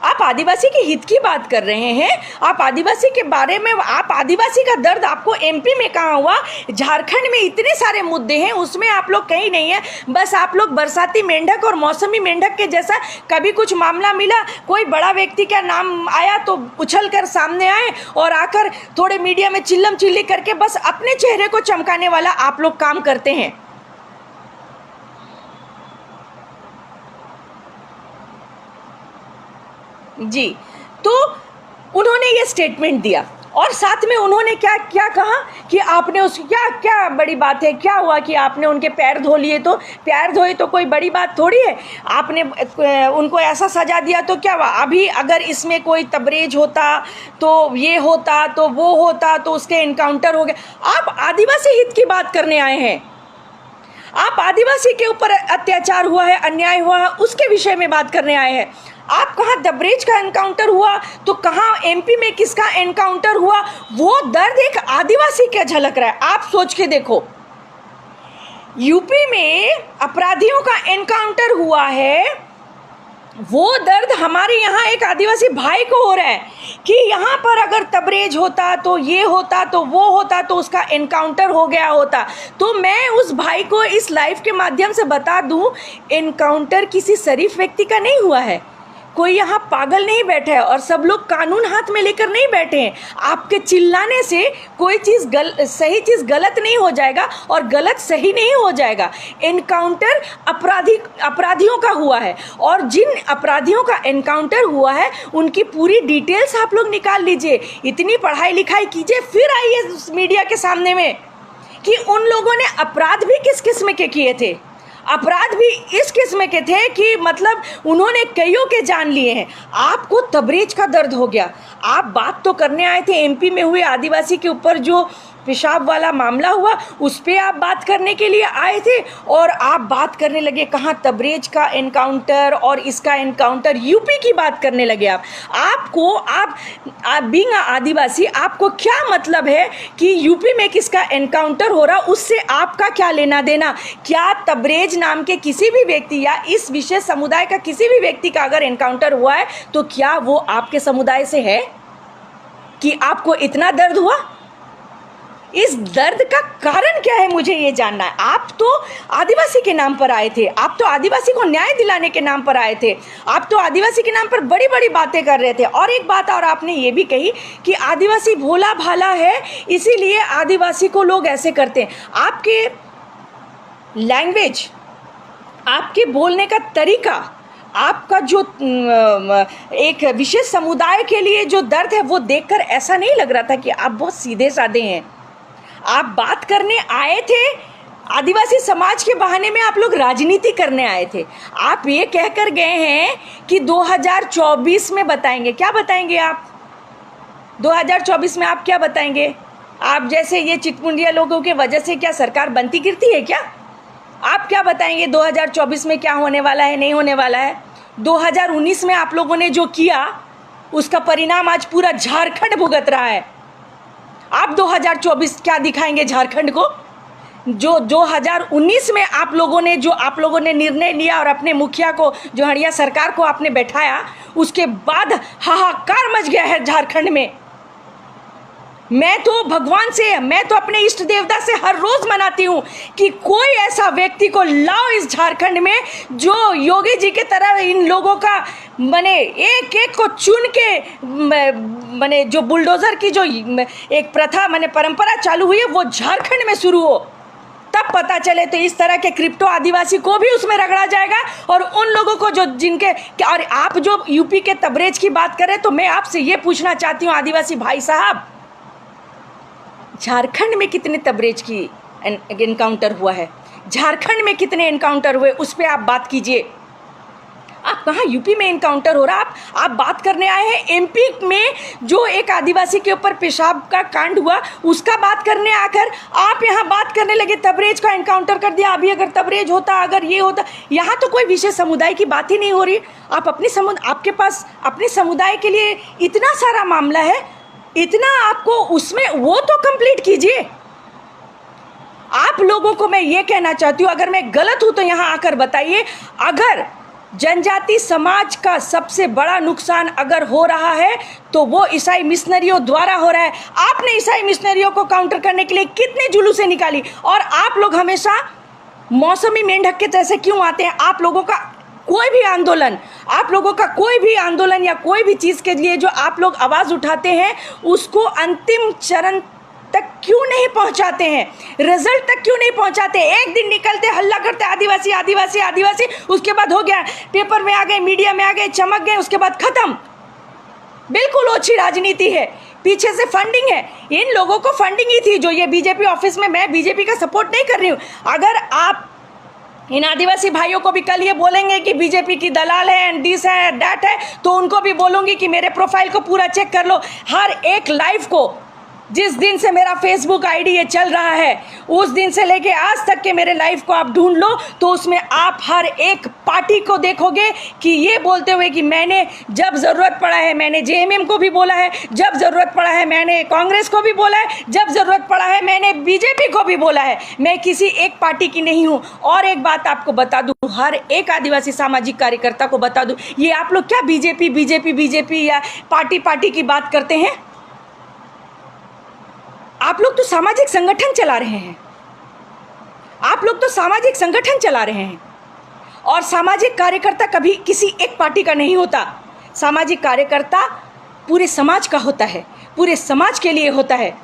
Speaker 1: आप आदिवासी के हित की बात कर रहे हैं, आप आदिवासी के बारे में, आप आदिवासी का दर्द आपको एमपी में कहाँ हुआ, झारखंड में इतने सारे मुद्दे हैं, उसमें आप लोग कहीं नहीं है। बस आप लोग बरसाती मेंढक और मौसमी मेंढक के जैसा, कभी कुछ मामला मिला, कोई बड़ा व्यक्ति का नाम आया तो उछल कर सामने आए और आकर थोड़े मीडिया में चिल्लम चिल्ली करके बस अपने चेहरे को चमकाने वाला आप लोग काम करते हैं। जी, तो उन्होंने ये स्टेटमेंट दिया और साथ में उन्होंने क्या क्या कहा कि आपने उस क्या क्या बड़ी बात है, क्या हुआ कि आपने उनके पैर धो लिए, तो पैर धोए तो कोई बड़ी बात थोड़ी है, आपने उनको ऐसा सजा दिया तो क्या हुआ। अभी अगर इसमें कोई तबरेज होता तो ये होता तो वो होता तो उसके इनकाउंटर हो गया। आप आदिवासी हित की बात करने आए हैं, आप आदिवासी के ऊपर अत्याचार हुआ है, अन्याय हुआ है, उसके विषय में बात करने आए हैं। आप कहाँ तबरेज का एनकाउंटर हुआ तो कहाँ एमपी में किसका एनकाउंटर हुआ, वो दर्द एक आदिवासी का झलक रहा है। आप सोच के देखो, यूपी में अपराधियों का एनकाउंटर हुआ है, वो दर्द हमारे यहाँ एक आदिवासी भाई को हो रहा है कि यहाँ पर अगर तबरेज होता तो ये होता तो वो होता तो उसका एनकाउंटर हो गया होता। तो मैं उस भाई को इस लाइव के माध्यम से बता दूं, एनकाउंटर किसी शरीफ व्यक्ति का नहीं हुआ है, कोई यहाँ पागल नहीं बैठा है और सब लोग कानून हाथ में लेकर नहीं बैठे हैं। आपके चिल्लाने से कोई चीज़ सही चीज़ गलत नहीं हो जाएगा और गलत सही नहीं हो जाएगा। एनकाउंटर अपराधियों का हुआ है और जिन अपराधियों का एनकाउंटर हुआ है उनकी पूरी डिटेल्स आप लोग निकाल लीजिए, इतनी पढ़ाई लिखाई कीजिए, फिर आइए मीडिया के सामने में कि उन लोगों ने अपराध भी किस किस्म के किए थे। अपराध भी इस किस्म के थे कि मतलब उन्होंने कईयों के जान लिए हैं। आपको तबरेज का दर्द हो गया, आप बात तो करने आए थे एमपी में हुए आदिवासी के ऊपर जो पेशाब वाला मामला हुआ उस पर आप बात करने के लिए आए थे और आप बात करने लगे कहाँ तबरेज का एनकाउंटर और इसका एनकाउंटर, यूपी की बात करने लगे। आप बीइंग आदिवासी आपको क्या मतलब है कि यूपी में किसका एनकाउंटर हो रहा, उससे आपका क्या लेना देना। क्या तबरेज नाम के किसी भी व्यक्ति या इस विशेष समुदाय का किसी भी व्यक्ति का अगर एनकाउंटर हुआ है तो क्या वो आपके समुदाय से है कि आपको इतना दर्द हुआ। इस दर्द का कारण क्या है मुझे ये जानना है। आप तो आदिवासी के नाम पर आए थे, आप तो आदिवासी को न्याय दिलाने के नाम पर आए थे, आप तो आदिवासी के नाम पर बड़ी बड़ी बातें कर रहे थे। और एक बात और आपने ये भी कही कि आदिवासी भोला भाला है इसीलिए आदिवासी को लोग ऐसे करते हैं। आपके लैंग्वेज, आपके बोलने का तरीका, आपका जो एक विशेष समुदाय के लिए जो दर्द है वो देखकर ऐसा नहीं लग रहा था कि आप बहुत सीधे साधे हैं। आप बात करने आए थे, आदिवासी समाज के बहाने में आप लोग राजनीति करने आए थे। आप ये कहकर गए हैं कि 2024 में बताएंगे। क्या बताएंगे आप 2024 में? आप क्या बताएंगे? आप जैसे ये चिटमुंडिया लोगों के वजह से क्या सरकार बनती गिरती है क्या? आप क्या बताएंगे 2024 में क्या होने वाला है, नहीं होने वाला है? 2019 में आप लोगों ने जो किया उसका परिणाम आज पूरा झारखंड भुगत रहा है। आप 2024 क्या दिखाएंगे झारखंड को? जो 2019 में आप लोगों ने निर्णय लिया और अपने मुखिया को, जो हड़िया सरकार को आपने बैठाया, उसके बाद हाहाकार मच गया है झारखंड में। मैं तो भगवान से, मैं तो अपने इष्ट देवता से हर रोज मनाती हूँ कि कोई ऐसा व्यक्ति को लाओ इस झारखंड में जो योगी जी के तरह इन लोगों का मने एक एक को चुन के मने जो बुलडोजर की जो एक प्रथा मने परंपरा चालू हुई है वो झारखंड में शुरू हो, तब पता चले। तो इस तरह के क्रिप्टो आदिवासी को भी उसमें रगड़ा जाएगा और उन लोगों को जो जिनके, और आप जो यूपी के तबरेज की बात करें तो मैं आपसे ये पूछना चाहती हूँ आदिवासी भाई साहब, झारखंड में कितने तबरेज की एनकाउंटर हुआ है? झारखंड में कितने एनकाउंटर हुए उस पर आप बात कीजिए। आप कहाँ यूपी में एनकाउंटर हो रहा, आप बात करने आए हैं एमपी में जो एक आदिवासी के ऊपर पेशाब का कांड हुआ उसका बात करने आकर आप यहाँ बात करने लगे तबरेज का एनकाउंटर कर दिया। अभी अगर तबरेज होता, अगर ये होता, यहाँ तो कोई विशेष समुदाय की बात ही नहीं हो रही। आप आपके पास अपने समुदाय के लिए इतना सारा मामला है, इतना आपको उसमें वो तो कंप्लीट कीजिए। आप लोगों को मैं ये कहना चाहती हूँ, अगर मैं गलत हूँ तो यहाँ आकर बताइए। अगर जनजाति समाज का सबसे बड़ा नुकसान अगर हो रहा है तो वो ईसाई मिशनरियों द्वारा हो रहा है। आपने ईसाई मिशनरियों को काउंटर करने के लिए कितने जुलूसें निकाली और आप लोग हमेशा मौसमी मेंढक के तरह से क्यों आते हैं? आप लोगों का कोई भी आंदोलन या कोई भी चीज़ के लिए जो आप लोग आवाज़ उठाते हैं उसको अंतिम चरण तक क्यों नहीं पहुंचाते हैं, रिजल्ट तक क्यों नहीं पहुंचाते? एक दिन निकलते हल्ला करते आदिवासी आदिवासी आदिवासी, उसके बाद हो गया, पेपर में आ गए, मीडिया में आ गए, चमक गए, उसके बाद खत्म। बिल्कुल ओछी राजनीति है। पीछे से फंडिंग है। इन लोगों को फंडिंग ही थी जो ये बीजेपी ऑफिस में, मैं बीजेपी का सपोर्ट नहीं कर रही हूँ। अगर आप इन आदिवासी भाइयों को भी कल ये बोलेंगे कि बीजेपी की दलाल है एंड दिस है दैट है, तो उनको भी बोलूँगी कि मेरे प्रोफाइल को पूरा चेक कर लो। हर एक लाइव को, जिस दिन से मेरा फेसबुक आईडी ये चल रहा है उस दिन से लेके आज तक के मेरे लाइव को आप ढूंढ लो, तो उसमें आप हर एक पार्टी को देखोगे कि ये बोलते हुए कि मैंने जब ज़रूरत पड़ा है मैंने जेएमएम को भी बोला है, जब ज़रूरत पड़ा है मैंने कांग्रेस को भी बोला है, जब ज़रूरत पड़ा है मैंने बीजेपी को भी बोला है। मैं किसी एक पार्टी की नहीं हूँ। और एक बात आपको बता दूँ, हर एक आदिवासी सामाजिक कार्यकर्ता को बता दूँ, ये आप लोग क्या बीजेपी या पार्टी की बात करते हैं? आप लोग तो सामाजिक संगठन चला रहे हैं। आप लोग तो सामाजिक संगठन चला रहे हैं। और सामाजिक कार्यकर्ता कभी किसी एक पार्टी का नहीं होता। सामाजिक कार्यकर्ता पूरे समाज का होता है, पूरे समाज के लिए होता है।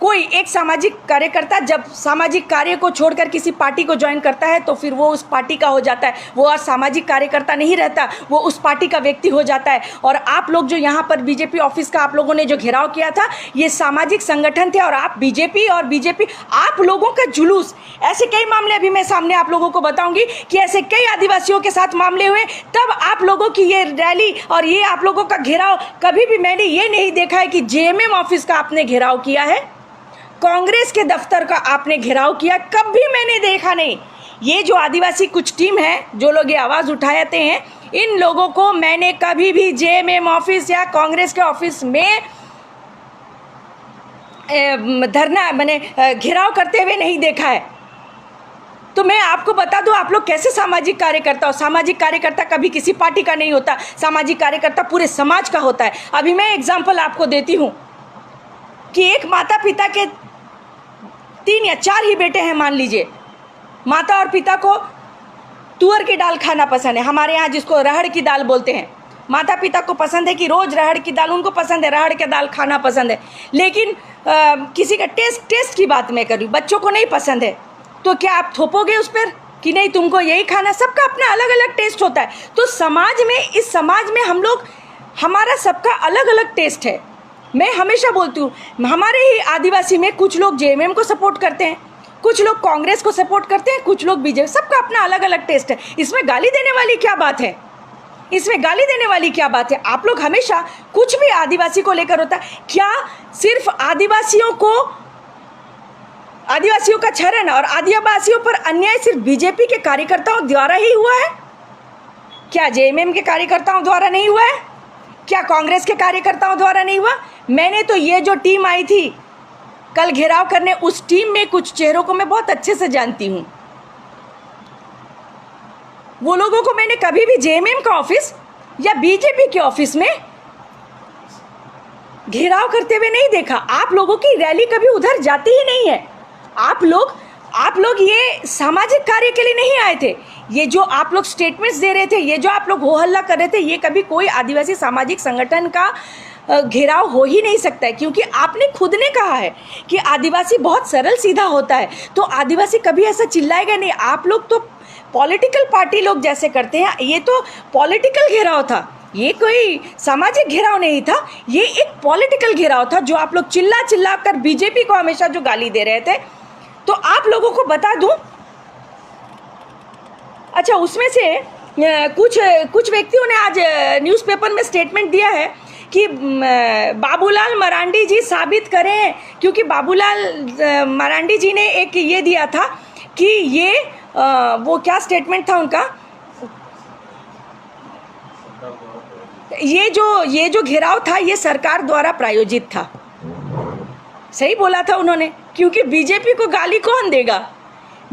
Speaker 1: कोई एक सामाजिक कार्यकर्ता जब सामाजिक कार्य को छोड़कर किसी पार्टी को ज्वाइन करता है तो फिर वो उस पार्टी का हो जाता है, वो और सामाजिक कार्यकर्ता नहीं रहता, वो उस पार्टी का व्यक्ति हो जाता है। और आप लोग जो यहाँ पर बीजेपी ऑफिस का आप लोगों ने जो घेराव किया था, ये सामाजिक संगठन थे। और आप बीजेपी आप लोगों का जुलूस, ऐसे कई मामले अभी मैं सामने आप लोगों को बताऊंगी कि ऐसे कई आदिवासियों के साथ मामले हुए, तब आप लोगों की ये रैली और ये आप लोगों का घेराव, कभी भी मैंने ये नहीं देखा है कि जेएमएम ऑफिस का आपने घेराव किया है, कांग्रेस के दफ्तर का आपने घेराव किया, कभी मैंने देखा नहीं। ये जो आदिवासी कुछ टीम है, जो लोग ये आवाज़ उठाते हैं, इन लोगों को मैंने कभी भी जेएमएम ऑफिस या कांग्रेस के ऑफिस में धरना मैंने घेराव करते हुए नहीं देखा है। तो मैं आपको बता दूं, आप लोग कैसे सामाजिक कार्यकर्ता हो। सामाजिक कार्यकर्ता कभी किसी पार्टी का नहीं होता, सामाजिक कार्यकर्ता पूरे समाज का होता है। अभी मैं एग्जाम्पल आपको देती हूँ कि एक माता पिता के 3 या 4 ही बेटे हैं, मान लीजिए। माता और पिता को तुअर की दाल खाना पसंद है, हमारे यहाँ जिसको अरहर की दाल बोलते हैं। माता पिता को पसंद है कि रोज़ अरहर की दाल, उनको पसंद है, अरहर की दाल खाना पसंद है। लेकिन किसी का टेस्ट की बात मैं कर रही हूँ, बच्चों को नहीं पसंद है, तो क्या आप थोपोगे उस पर कि नहीं तुमको यही खाना? सबका अपना अलग अलग टेस्ट होता है। तो समाज में, इस समाज में हम लोग, हमारा सबका अलग अलग टेस्ट है। मैं हमेशा बोलती हूँ, हमारे ही आदिवासी में कुछ लोग जेएमएम को सपोर्ट करते हैं, कुछ लोग कांग्रेस को सपोर्ट करते हैं, कुछ लोग बीजेपी, सबका अपना अलग अलग टेस्ट है। इसमें गाली देने वाली क्या बात है? इसमें गाली देने वाली क्या बात है? आप लोग हमेशा कुछ भी आदिवासी को लेकर होता है, क्या सिर्फ आदिवासियों का क्षरण और आदिवासियों पर अन्याय सिर्फ बीजेपी के कार्यकर्ताओं द्वारा ही हुआ है? क्या जेएमएम के कार्यकर्ताओं द्वारा नहीं हुआ है? क्या कांग्रेस के कार्यकर्ताओं द्वारा नहीं हुआ? मैंने तो ये जो टीम आई थी कल घेराव करने, उस टीम में कुछ चेहरों को मैं बहुत अच्छे से जानती हूँ। वो लोगों को मैंने कभी भी जेएमएम का ऑफिस या बीजेपी के ऑफिस में घेराव करते हुए नहीं देखा। आप लोगों की रैली कभी उधर जाती ही नहीं है। आप लोग ये सामाजिक कार्य के लिए नहीं आए थे। ये जो आप लोग स्टेटमेंट्स दे रहे थे, ये जो आप लोग हो हल्ला कर रहे थे, ये कभी कोई आदिवासी सामाजिक संगठन का घेराव हो ही नहीं सकता है। क्योंकि आपने खुद ने कहा है कि आदिवासी बहुत सरल सीधा होता है, तो आदिवासी कभी ऐसा चिल्लाएगा नहीं। आप लोग तो पॉलिटिकल पार्टी लोग जैसे करते हैं, ये तो पॉलिटिकल घेराव था, ये कोई सामाजिक घेराव नहीं था, ये एक पॉलिटिकल घेराव था जो आप लोग चिल्ला कर बीजेपी को हमेशा जो गाली दे रहे थे। तो आप लोगों को बता दूं, अच्छा उसमें से कुछ व्यक्तियों ने आज न्यूज़पेपर में स्टेटमेंट दिया है कि बाबूलाल मरांडी जी साबित करें, क्योंकि बाबूलाल मरांडी जी ने एक ये दिया था कि ये वो क्या स्टेटमेंट था उनका, ये जो घेराव था ये सरकार द्वारा प्रायोजित था। सही बोला था उन्होंने, क्योंकि बीजेपी को गाली कौन देगा?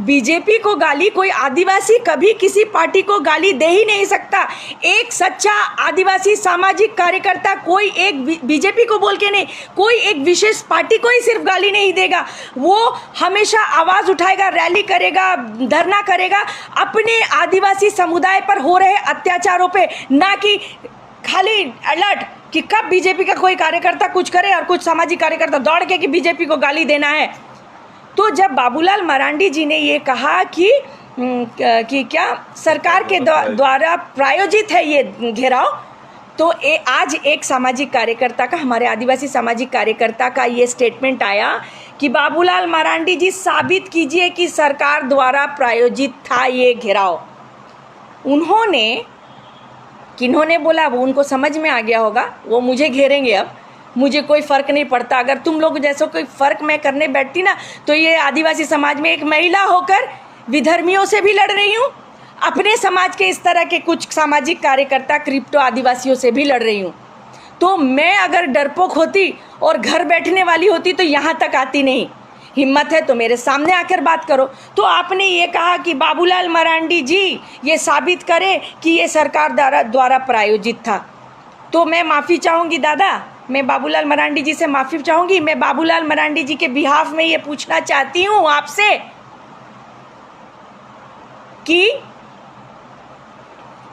Speaker 1: बीजेपी को गाली कोई आदिवासी कभी किसी पार्टी को गाली दे ही नहीं सकता। एक सच्चा आदिवासी सामाजिक कार्यकर्ता कोई एक बीजेपी को बोल के नहीं, कोई एक विशेष पार्टी को ही सिर्फ गाली नहीं देगा। वो हमेशा आवाज़ उठाएगा, रैली करेगा, धरना करेगा अपने आदिवासी समुदाय पर हो रहे अत्याचारों पे, ना कि खाली अलर्ट कि कब बीजेपी का कोई कार्यकर्ता कुछ करे और कुछ सामाजिक कार्यकर्ता दौड़ के कि बीजेपी को गाली देना है। तो जब बाबूलाल मरांडी जी ने ये कहा कि क्या सरकार के द्वारा प्रायोजित है ये घेराव, तो आज एक सामाजिक कार्यकर्ता का, हमारे आदिवासी सामाजिक कार्यकर्ता का ये स्टेटमेंट आया कि बाबूलाल मरांडी जी साबित कीजिए कि सरकार द्वारा प्रायोजित था ये घेराव। उन्होंने, किन्होंने बोला वो उनको समझ में आ गया होगा, वो मुझे घेरेंगे, अब मुझे कोई फ़र्क नहीं पड़ता। अगर तुम लोग जैसे कोई फ़र्क मैं करने बैठती ना, तो ये आदिवासी समाज में एक महिला होकर विधर्मियों से भी लड़ रही हूँ, अपने समाज के इस तरह के कुछ सामाजिक कार्यकर्ता क्रिप्टो आदिवासियों से भी लड़ रही हूँ। तो मैं अगर डरपोक होती और घर बैठने वाली होती तो यहाँ तक आती नहीं। हिम्मत है तो मेरे सामने आकर बात करो। तो आपने ये कहा कि बाबूलाल मरांडी जी ये साबित करें कि ये सरकार द्वारा प्रायोजित था, तो मैं माफ़ी चाहूँगी दादा, मैं बाबूलाल मरांडी जी से माफ़ी चाहूँगी। मैं बाबूलाल मरांडी जी के बिहाफ में ये पूछना चाहती हूँ आपसे कि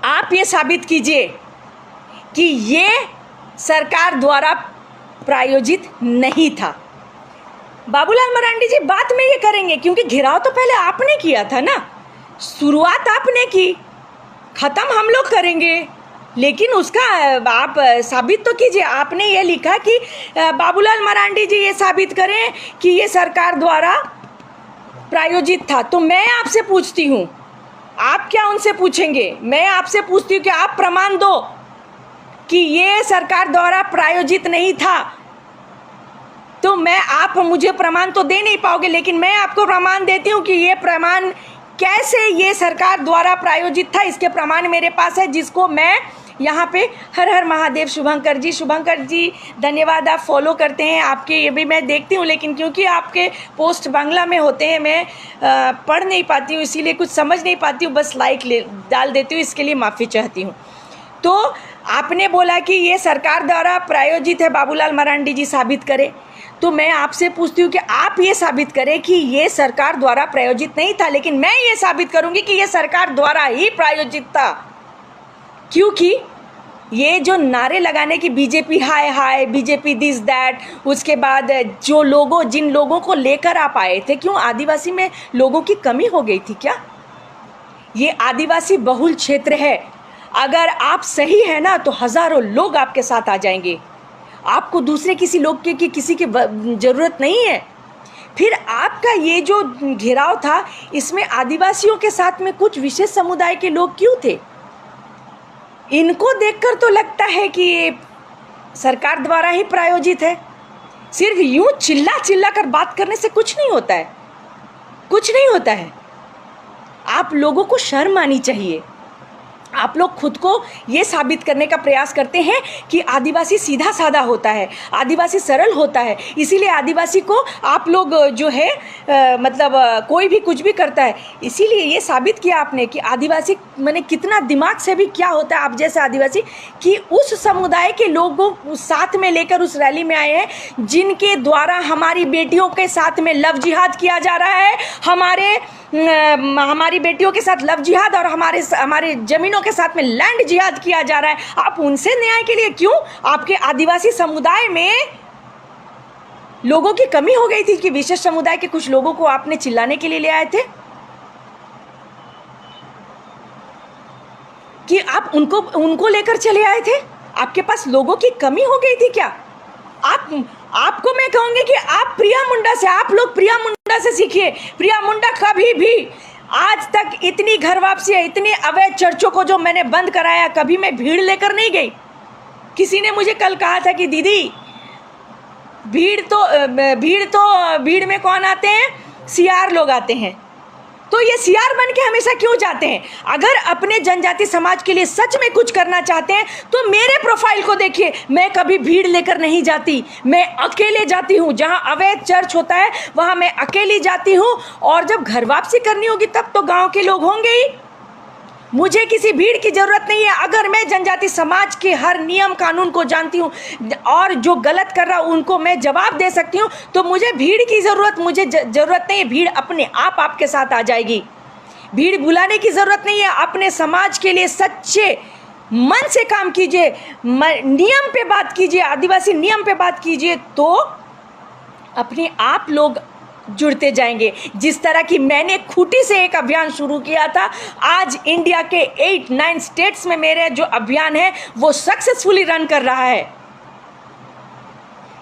Speaker 1: आप ये साबित कीजिए कि ये सरकार द्वारा प्रायोजित नहीं था। बाबूलाल मरांडी जी बात में ये करेंगे, क्योंकि घेराव तो पहले आपने किया था ना, शुरुआत आपने की, ख़त्म हम लोग करेंगे, लेकिन उसका आप साबित तो कीजिए। आपने ये लिखा कि बाबूलाल मरांडी जी ये साबित करें कि ये सरकार द्वारा प्रायोजित था। तो मैं आपसे पूछती हूँ, आप क्या उनसे पूछेंगे? मैं आपसे पूछती हूँ कि आप प्रमाण दो कि ये सरकार द्वारा प्रायोजित नहीं था। तो आप मुझे प्रमाण तो दे नहीं पाओगे, लेकिन मैं आपको प्रमाण देती हूँ कि ये प्रमाण कैसे ये सरकार द्वारा प्रायोजित था, इसके प्रमाण मेरे पास है, जिसको मैं यहाँ पे हर हर महादेव। शुभंकर जी धन्यवाद, आप फॉलो करते हैं, आपके ये भी मैं देखती हूँ, लेकिन क्योंकि आपके पोस्ट बांग्ला में होते हैं मैं पढ़ नहीं पाती हूँ, इसीलिए कुछ समझ नहीं पाती हूँ, बस लाइक डाल देती हूँ, इसके लिए माफ़ी चाहती हूँ। तो आपने बोला कि ये सरकार द्वारा प्रायोजित है, बाबूलाल मरांडी जी साबित करें। तो मैं आपसे पूछती हूँ कि आप ये साबित करें कि ये सरकार द्वारा प्रायोजित नहीं था, लेकिन मैं ये साबित करूँगी कि ये सरकार द्वारा ही प्रायोजित था। क्योंकि ये जो नारे लगाने की BJP hi hi, BJP this that, उसके बाद जिन लोगों को लेकर आप आए थे, क्यों आदिवासी में लोगों की कमी हो गई थी क्या? ये आदिवासी बहुल क्षेत्र है, अगर आप सही है ना तो हज़ारों लोग आपके साथ आ जाएंगे, आपको दूसरे किसी लोग की किसी की ज़रूरत नहीं है। फिर आपका ये जो घेराव था, इसमें आदिवासियों के साथ में कुछ विशेष समुदाय के लोग क्यों थे? इनको देखकर तो लगता है कि ये सरकार द्वारा ही प्रायोजित है। सिर्फ यूं चिल्ला कर बात करने से कुछ नहीं होता है, कुछ नहीं होता है। आप लोगों को शर्म आनी चाहिए। आप लोग खुद को ये साबित करने का प्रयास करते हैं कि आदिवासी सीधा साधा होता है, आदिवासी सरल होता है, इसीलिए आदिवासी को आप लोग जो है कोई भी कुछ भी करता है। इसीलिए ये साबित किया आपने कि आदिवासी माने कितना दिमाग से भी क्या होता है आप जैसे आदिवासी, कि उस समुदाय के लोगों साथ में लेकर उस रैली में आए हैं जिनके द्वारा हमारी बेटियों के साथ में लव जिहाद किया जा रहा है, हमारी बेटियों के साथ लव जिहाद और हमारे ज़मीनों के साथ में लैंड जिहाद किया जा रहा है। आप उनसे न्याय के लिए क्यों? आपके आदिवासी समुदाय में लोगों की कमी हो गई थी कि विशेष समुदाय के कुछ लोगों को आपने चिल्लाने के लिए ले आए थे कि आप उनको लेकर चले आए थे? आपके पास लोगों की कमी हो गई थी क्या? आपको मैं कहूँगी कि आप लोग प्रिया मुंडा से सीखिए। प्रिया मुंडा कभी भी आज तक इतनी घर वापसी है, इतनी अवैध चर्चों को जो मैंने बंद कराया, कभी मैं भीड़ लेकर नहीं गई। किसी ने मुझे कल कहा था कि दीदी भीड़ में कौन आते हैं? सीआर लोग आते हैं। तो ये सीआर बन के हमेशा क्यों जाते हैं? अगर अपने जनजाति समाज के लिए सच में कुछ करना चाहते हैं तो मेरे प्रोफाइल को देखिए, मैं कभी भीड़ लेकर नहीं जाती, मैं अकेले जाती हूँ। जहाँ अवैध चर्च होता है वहाँ मैं अकेली जाती हूँ, और जब घर वापसी करनी होगी तब तो गांव के लोग होंगे ही। मुझे किसी भीड़ की ज़रूरत नहीं है। अगर मैं जनजाति समाज के हर नियम कानून को जानती हूँ और जो गलत कर रहा उनको मैं जवाब दे सकती हूँ, तो मुझे भीड़ की ज़रूरत नहीं है। भीड़ अपने आप आपके साथ आ जाएगी। भीड़ बुलाने की ज़रूरत नहीं है। अपने समाज के लिए सच्चे मन से काम कीजिए, नियम पे बात कीजिए, आदिवासी नियम पे बात कीजिए, तो अपने आप लोग जुड़ते जाएंगे। जिस तरह की मैंने खूंटी से एक अभियान शुरू किया था, आज इंडिया के 8-9 स्टेट्स में मेरे जो अभियान है वो सक्सेसफुली रन कर रहा है।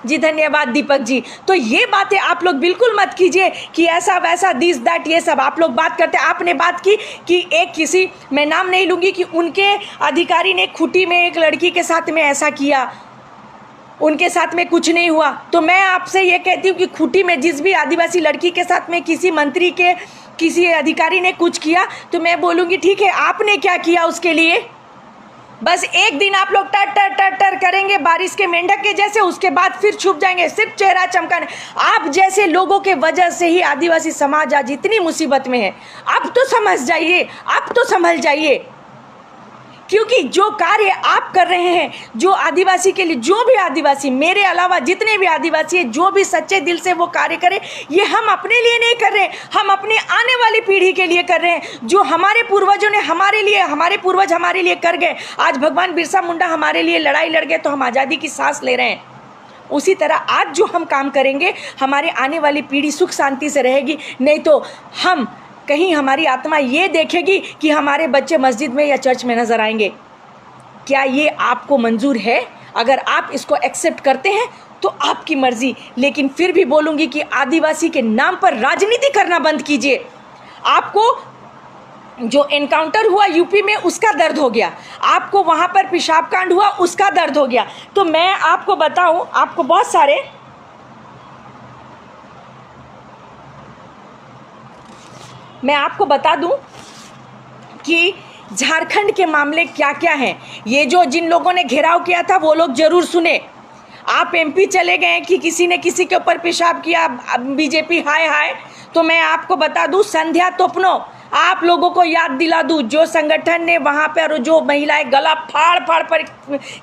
Speaker 1: जी धन्यवाद दीपक जी। तो ये बातें आप लोग बिल्कुल मत कीजिए कि ऐसा वैसा दिस दैट, ये सब आप लोग बात करते हैं। आपने बात की कि एक किसी, मैं नाम नहीं लूँगी, कि उनके अधिकारी ने खूंटी में एक लड़की के साथ में ऐसा किया, उनके साथ में कुछ नहीं हुआ। तो मैं आपसे ये कहती हूँ कि खूंटी में जिस भी आदिवासी लड़की के साथ में किसी मंत्री के, किसी अधिकारी ने कुछ किया, तो मैं बोलूँगी ठीक है, आपने क्या किया उसके लिए? बस एक दिन आप लोग टर टर टर टर करेंगे बारिश के मेंढक के जैसे, उसके बाद फिर छुप जाएंगे, सिर्फ चेहरा चमकाने। आप जैसे लोगों के वजह से ही आदिवासी समाज आज इतनी मुसीबत में है। अब तो समझ जाइए, अब तो संभल जाइए, क्योंकि जो कार्य आप कर रहे हैं, जो आदिवासी के लिए, जो भी आदिवासी, मेरे अलावा जितने भी आदिवासी हैं, जो भी सच्चे दिल से वो कार्य करें, ये हम अपने लिए नहीं कर रहे, हम अपनी आने वाली पीढ़ी के लिए कर रहे हैं। जो हमारे पूर्वजों ने हमारे लिए, हमारे पूर्वज हमारे लिए कर गए, आज भगवान बिरसा मुंडा हमारे लिए लड़ाई लड़ गए तो हम आज़ादी की सांस ले रहे हैं। उसी तरह आज जो हम काम करेंगे, हमारे आने वाली पीढ़ी सुख शांति से रहेगी। नहीं तो हम कहीं, हमारी आत्मा ये देखेगी कि हमारे बच्चे मस्जिद में या चर्च में नज़र आएंगे। क्या ये आपको मंजूर है? अगर आप इसको एक्सेप्ट करते हैं तो आपकी मर्जी, लेकिन फिर भी बोलूँगी कि आदिवासी के नाम पर राजनीति करना बंद कीजिए। आपको जो एनकाउंटर हुआ यूपी में, उसका दर्द हो गया, आपको वहाँ पर पेशाब कांड हुआ, उसका दर्द हो गया। तो मैं आपको बताऊँ, आपको बहुत सारे, मैं आपको बता दूं कि झारखंड के मामले क्या क्या हैं। ये जो जिन लोगों ने घेराव किया था वो लोग जरूर सुने। आप एमपी चले गए कि किसी ने किसी के ऊपर पेशाब किया, बीजेपी हाय हाय। तो मैं आपको बता दूं, संध्या तोपनो, आप लोगों को याद दिला दूं, जो संगठन ने वहाँ पर जो महिलाएं गला फाड़ फाड़ पर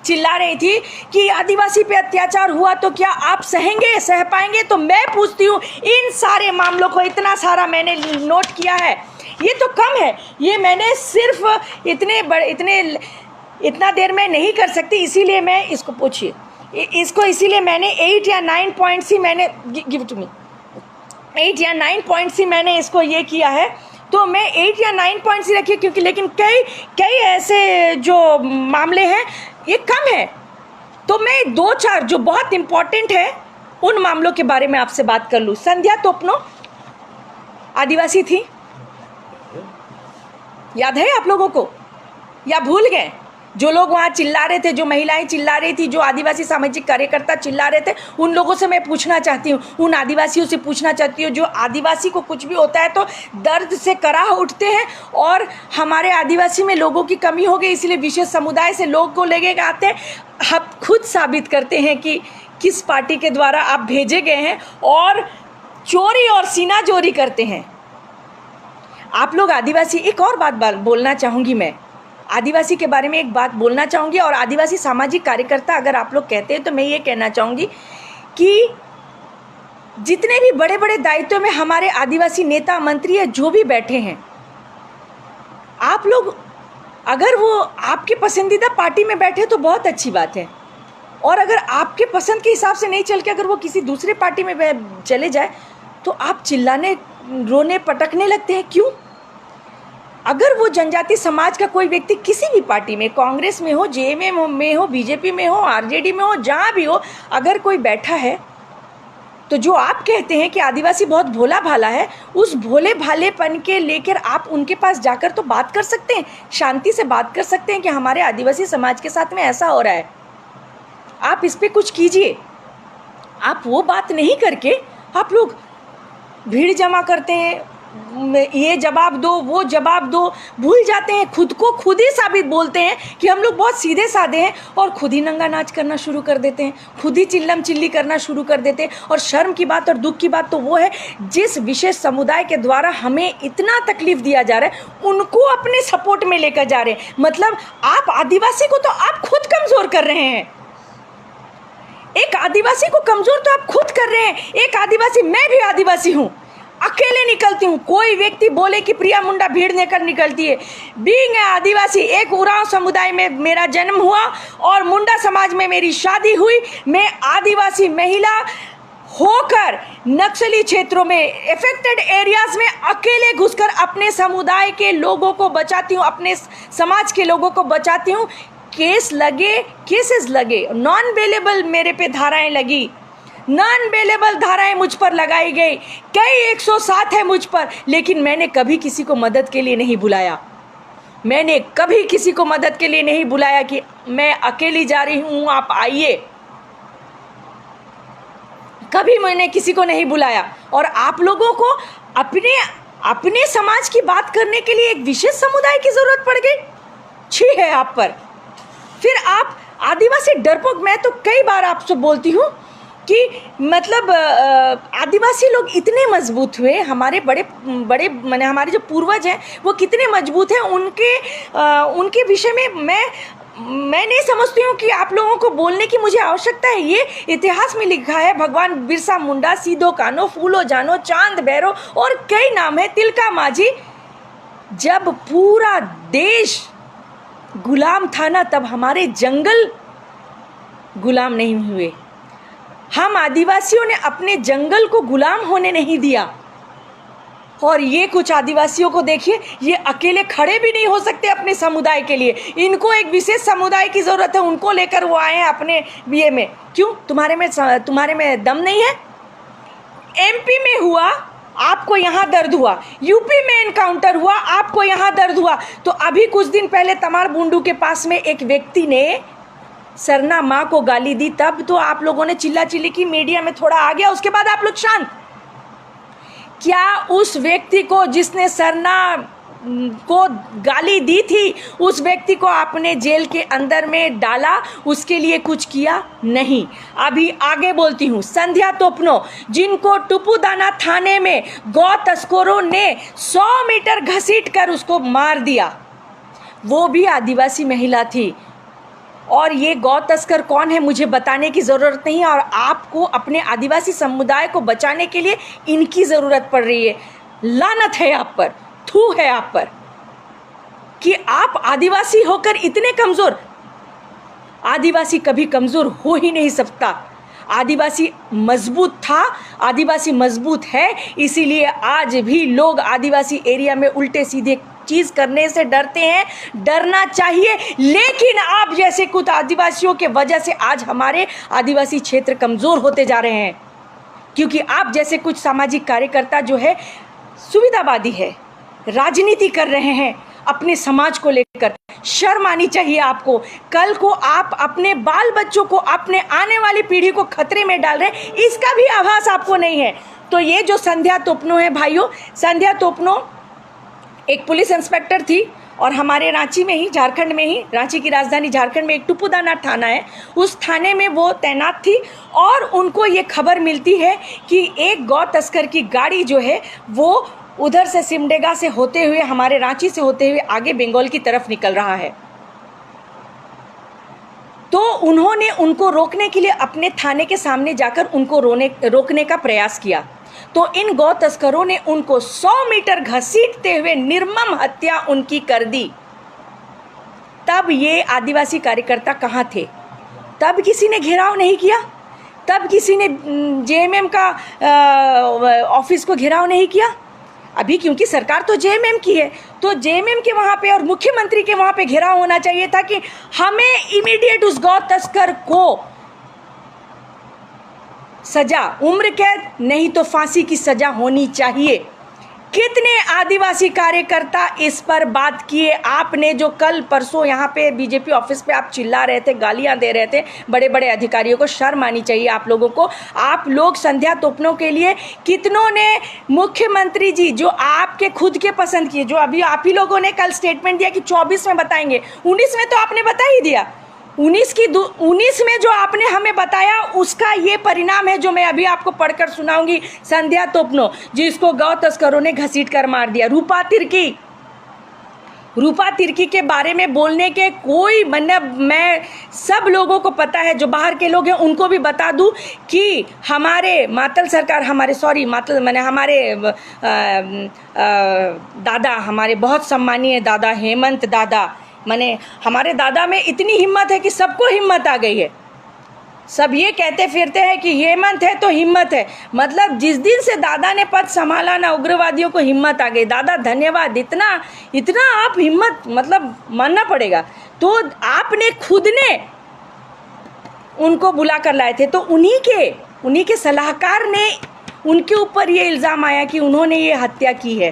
Speaker 1: चिल्ला रही थी कि आदिवासी पे अत्याचार हुआ, तो क्या आप सहेंगे, सह पाएंगे? तो मैं पूछती हूँ, इन सारे मामलों को इतना सारा मैंने नोट किया है, ये तो कम है, ये मैंने सिर्फ इतना देर में नहीं कर सकती, इसीलिए मैं इसको पूछिए, इसको इसीलिए मैंने 8 या 9 पॉइंट्स ही मैंने, गिव टू मी, 8 या 9 पॉइंट्स ही मैंने इसको ये किया है। तो मैं 8 या 9 पॉइंट्स ही रखी, क्योंकि लेकिन कई ऐसे जो मामले हैं ये कम है। तो मैं 2-4 जो बहुत इम्पॉर्टेंट है उन मामलों के बारे में आपसे बात कर लूँ। संध्या तोपनो आदिवासी थी, याद है आप लोगों को, या भूल गए? जो लोग वहाँ चिल्ला रहे थे, जो महिलाएं चिल्ला रही थी, जो आदिवासी सामाजिक कार्यकर्ता चिल्ला रहे थे, उन लोगों से मैं पूछना चाहती हूँ, उन आदिवासियों से पूछना चाहती हूँ जो आदिवासी को कुछ भी होता है तो दर्द से कराह उठते हैं। और हमारे आदिवासी में लोगों की कमी हो गई, इसलिए विशेष समुदाय से लोग को लेके आते हैं। आप खुद साबित करते हैं कि किस पार्टी के द्वारा आप भेजे गए हैं और चोरी और सीना चोरी करते हैं आप लोग आदिवासी। एक और बात बोलना चाहूँगी, मैं आदिवासी के बारे में एक बात बोलना चाहूँगी, और आदिवासी सामाजिक कार्यकर्ता अगर आप लोग कहते हैं तो मैं ये कहना चाहूँगी कि जितने भी बड़े बड़े दायित्व में हमारे आदिवासी नेता मंत्री है, जो भी बैठे हैं, आप लोग अगर वो आपके पसंदीदा पार्टी में बैठे तो बहुत अच्छी बात है, और अगर आपके पसंद के हिसाब से नहीं चल के अगर वो किसी दूसरे पार्टी में चले जाए तो आप चिल्लाने, रोने, पटकने लगते हैं। क्यों? अगर वो जनजाति समाज का कोई व्यक्ति किसी भी पार्टी में, कांग्रेस में हो, जेएमएम में हो, बीजेपी में हो, आरजेडी में हो, जहाँ भी हो, अगर कोई बैठा है तो जो आप कहते हैं कि आदिवासी बहुत भोला भाला है, उस भोले भालेपन के लेकर आप उनके पास जाकर तो बात कर सकते हैं, शांति से बात कर सकते हैं कि हमारे आदिवासी समाज के साथ में ऐसा हो रहा है, आप इस पर कुछ कीजिए। आप वो बात नहीं करके आप लोग भीड़ जमा करते हैं, ये जवाब दो, वो जवाब दो, भूल जाते हैं, खुद को खुद ही साबित बोलते हैं कि हम लोग बहुत सीधे साधे हैं, और खुद ही नंगा नाच करना शुरू कर देते हैं, खुद ही चिल्लम चिल्ली करना शुरू कर देते हैं। और शर्म की बात और दुख की बात तो वो है, जिस विशेष समुदाय के द्वारा हमें इतना तकलीफ दिया जा रहा है, उनको अपने सपोर्ट में लेकर जा रहे हैं। मतलब आप आदिवासी को तो आप खुद कमज़ोर कर रहे हैं, एक आदिवासी को कमज़ोर तो आप खुद कर रहे हैं। एक आदिवासी, मैं भी आदिवासी हूँ, अकेले निकलती हूँ, कोई व्यक्ति बोले कि प्रिया मुंडा भीड़ लेकर निकलती है, बीइंग आदिवासी, एक उरांव समुदाय में मेरा जन्म हुआ और मुंडा समाज में मेरी शादी हुई, मैं आदिवासी महिला होकर नक्सली क्षेत्रों में, इफेक्टेड एरियाज में अकेले घुसकर अपने समुदाय के लोगों को बचाती हूँ, अपने समाज के लोगों को बचाती हूँ। केसेस लगे, नॉन बेलेबल मेरे पे धाराएं लगी, नॉन बेलेबल धाराएं मुझ पर लगाई गई, कई 107 है मुझ पर, लेकिन मैंने कभी किसी को मदद के लिए नहीं बुलाया। मैंने कभी किसी को मदद के लिए नहीं बुलाया कि मैं अकेली जा रही हूँ, आप आइए। कभी मैंने किसी को नहीं बुलाया। और आप लोगों को अपने समाज की बात करने के लिए एक विशेष समुदाय की जरूरत पड़ गई। छी है आप पर। फिर आप आदिवासी डरपोक, मैं तो कई बार आपसे बोलती हूँ कि मतलब आदिवासी लोग इतने मजबूत हुए, हमारे बड़े माने हमारे जो पूर्वज हैं वो कितने मजबूत हैं, उनके विषय में मैं नहीं समझती हूँ कि आप लोगों को बोलने की मुझे आवश्यकता है। ये इतिहास में लिखा है, भगवान बिरसा मुंडा, सीधो कानो, फूलो जानो, चांद भैरो और कई नाम है, तिलका माझी। जब पूरा देश गुलाम था ना, तब हमारे जंगल गुलाम नहीं हुए। हम आदिवासियों ने अपने जंगल को गुलाम होने नहीं दिया। और ये कुछ आदिवासियों को देखिए, ये अकेले खड़े भी नहीं हो सकते अपने समुदाय के लिए। इनको एक विशेष समुदाय की ज़रूरत है, उनको लेकर वो आए हैं अपने बीए में। क्यों? तुम्हारे में दम नहीं है? एमपी में हुआ, आपको यहाँ दर्द हुआ, यूपी में एनकाउंटर हुआ, आपको यहाँ दर्द हुआ। तो अभी कुछ दिन पहले तमाड़ बुंडू के पास में एक व्यक्ति ने सरना माँ को गाली दी, तब तो आप लोगों ने चिल्ला चिल्ली की, मीडिया में थोड़ा आ गया, उसके बाद आप लोग शांत। क्या उस व्यक्ति को जिसने सरना को गाली दी थी, उस व्यक्ति को आपने जेल के अंदर में डाला, उसके लिए कुछ किया? नहीं। अभी आगे बोलती हूँ। संध्या तोपनो, जिनको टुपुदाना थाने में गौ तस्करों ने 100 मीटर घसीट कर उसको मार दिया, वो भी आदिवासी महिला थी। और ये गौ तस्कर कौन है मुझे बताने की ज़रूरत नहीं है, और आपको अपने आदिवासी समुदाय को बचाने के लिए इनकी ज़रूरत पड़ रही है। लानत है आप पर, थू है आप पर कि आप आदिवासी होकर इतने कमज़ोर। आदिवासी कभी कमज़ोर हो ही नहीं सकता। आदिवासी मजबूत था, आदिवासी मजबूत है, इसीलिए आज भी लोग आदिवासी एरिया में उल्टे सीधे चीज़ करने से डरते हैं। डरना चाहिए, लेकिन आप जैसे कुछ आदिवासियों के वजह से आज हमारे आदिवासी क्षेत्र कमज़ोर होते जा रहे हैं, क्योंकि आप जैसे कुछ सामाजिक कार्यकर्ता जो है सुविधावादी है, राजनीति कर रहे हैं अपने समाज को लेकर। शर्म आनी चाहिए आपको। कल को आप अपने बाल बच्चों को, अपने आने वाली पीढ़ी को खतरे में डाल रहे हैं, इसका भी आभास आपको नहीं है। तो ये जो संध्या तोपनो है भाइयों, संध्या तोपनो एक पुलिस इंस्पेक्टर थी, और हमारे रांची में ही, झारखंड में ही, रांची की राजधानी झारखंड में एक टुपुदाना थाना है, उस थाने में वो तैनात थी। और उनको ये खबर मिलती है कि एक गौ तस्कर की गाड़ी जो है वो उधर से सिमडेगा से होते हुए, हमारे रांची से होते हुए आगे बंगाल की तरफ निकल रहा है। तो उन्होंने उनको रोकने के लिए अपने थाने के सामने जाकर उनको रोकने का प्रयास किया। तो इन गौ तस्करों ने उनको 100 मीटर घसीटते हुए निर्मम हत्या उनकी कर दी। तब ये आदिवासी कार्यकर्ता कहाँ थे? तब किसी ने घेराव नहीं किया, तब किसी ने जेएमएम का ऑफिस को घेराव नहीं किया। अभी क्योंकि सरकार तो जेएमएम की है, तो जेएमएम के वहाँ पे और मुख्यमंत्री के वहाँ पे घेराव होना चाहिए था कि हमें इमीडिएट उस गौ तस्कर को सजा, उम्र कैद नहीं तो फांसी की सजा होनी चाहिए। कितने आदिवासी कार्यकर्ता इस पर बात किए? आपने जो कल परसों यहाँ पे बीजेपी ऑफिस पे आप चिल्ला रहे थे, गालियाँ दे रहे थे बड़े बड़े अधिकारियों को, शर्म आनी चाहिए आप लोगों को। आप लोग संध्या तोपनो के लिए कितनों ने, मुख्यमंत्री जी जो आपके खुद के पसंद किए, जो अभी आप ही लोगों ने कल स्टेटमेंट दिया कि 24 में बताएंगे, 19 में तो आपने बता ही दिया। 19 में जो आपने हमें बताया, उसका ये परिणाम है जो मैं अभी आपको पढ़कर सुनाऊंगी। संध्या तोपनो, जिसको गौ तस्करों ने घसीट कर मार दिया। रूपा तिर्की के बारे में बोलने के कोई, मैं सब लोगों को पता है, जो बाहर के लोग हैं उनको भी बता दूं कि हमारे मातल सरकार, हमारे दादा, हमारे बहुत सम्मानीय दादा हेमंत दादा, हमारे दादा में इतनी हिम्मत है कि सबको हिम्मत आ गई है। सब ये कहते फिरते हैं कि हेमंत है तो हिम्मत है। मतलब जिस दिन से दादा ने पद संभाला ना, उग्रवादियों को हिम्मत आ गई। दादा धन्यवाद, इतना इतना आप हिम्मत, मतलब मानना पड़ेगा। तो आपने खुद ने उनको बुला कर लाए थे, तो उन्हीं के सलाहकार ने उनके ऊपर ये इल्ज़ाम आया कि उन्होंने ये हत्या की है।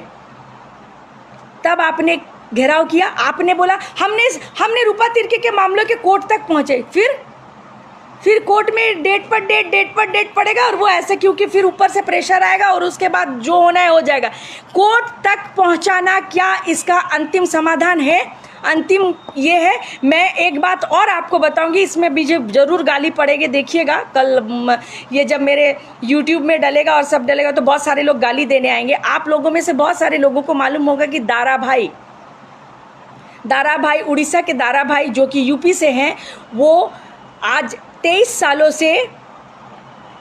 Speaker 1: तब आपने घेराव किया, आपने बोला हमने रूपा तिर्की के मामलों के कोर्ट तक पहुँचे। फिर कोर्ट में डेट पर डेट पड़ेगा, और वो ऐसे क्योंकि फिर ऊपर से प्रेशर आएगा और उसके बाद जो होना है हो जाएगा। कोर्ट तक पहुंचाना क्या इसका अंतिम समाधान है? अंतिम ये है। मैं एक बात और आपको बताऊंगी, इसमें भी ज़रूर गाली पड़ेगी, देखिएगा कल ये जब मेरे YouTube में डलेगा और सब डलेगा तो बहुत सारे लोग गाली देने आएंगे। आप लोगों में से बहुत सारे लोगों को मालूम होगा कि दारा भाई उड़ीसा के दारा भाई जो कि यूपी से हैं, वो आज 23 सालों से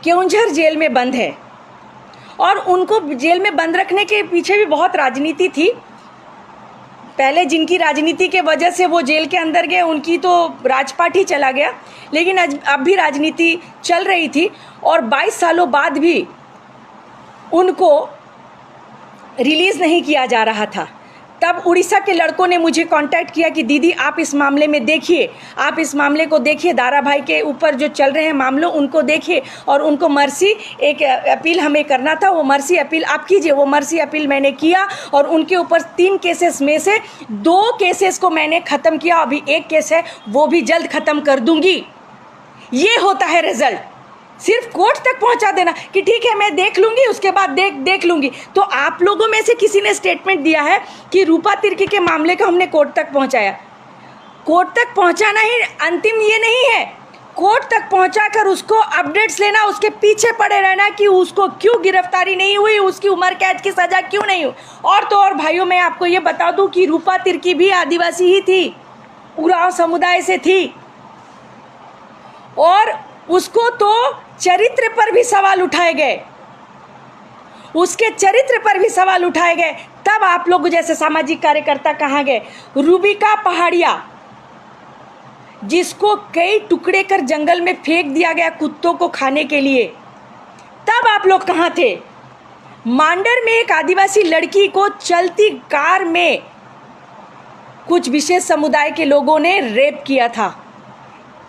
Speaker 1: केओंझर जेल में बंद है। और उनको जेल में बंद रखने के पीछे भी बहुत राजनीति थी। पहले जिनकी राजनीति के वजह से वो जेल के अंदर गए, उनकी तो राजपाट ही चला गया, लेकिन अब भी राजनीति चल रही थी। और 22 सालों बाद भी उनको रिलीज़ नहीं किया जा रहा था। तब उड़ीसा के लड़कों ने मुझे कांटेक्ट किया कि दीदी आप इस मामले में देखिए, आप इस मामले को देखिए, दारा भाई के ऊपर जो चल रहे हैं मामलों उनको देखिए, और उनको मर्सी एक अपील हमें करना था, वो मर्सी अपील आप कीजिए। वो मर्सी अपील मैंने किया और उनके ऊपर 3 केसेस में से 2 केसेस को मैंने ख़त्म किया। अभी 1 केस है, वो भी जल्द ख़त्म कर दूँगी। ये होता है रिजल्ट। सिर्फ कोर्ट तक पहुंचा देना कि ठीक है मैं देख लूँगी, उसके बाद देख लूँगी। तो आप लोगों में से किसी ने स्टेटमेंट दिया है कि रूपा तिर्की के मामले को हमने कोर्ट तक पहुंचाया। कोर्ट तक पहुंचाना ही अंतिम ये नहीं है। कोर्ट तक पहुंचाकर उसको अपडेट्स लेना, उसके पीछे पड़े रहना कि उसको क्यों गिरफ्तारी नहीं हुई, उसकी उम्र कैद की सज़ा क्यों नहीं हुई। और तो और भाइयों, मैं आपको ये बता दूँ कि रूपा तिर्की भी आदिवासी ही थी, उरांव समुदाय से थी, और उसको तो चरित्र पर भी सवाल उठाए गए, उसके चरित्र पर भी सवाल उठाए गए। तब आप लोग जैसे सामाजिक कार्यकर्ता कहाँ गए? रूबिका पहाड़िया, जिसको कई टुकड़े कर जंगल में फेंक दिया गया कुत्तों को खाने के लिए, तब आप लोग कहाँ थे? मांडर में एक आदिवासी लड़की को चलती कार में कुछ विशेष समुदाय के लोगों ने रेप किया था,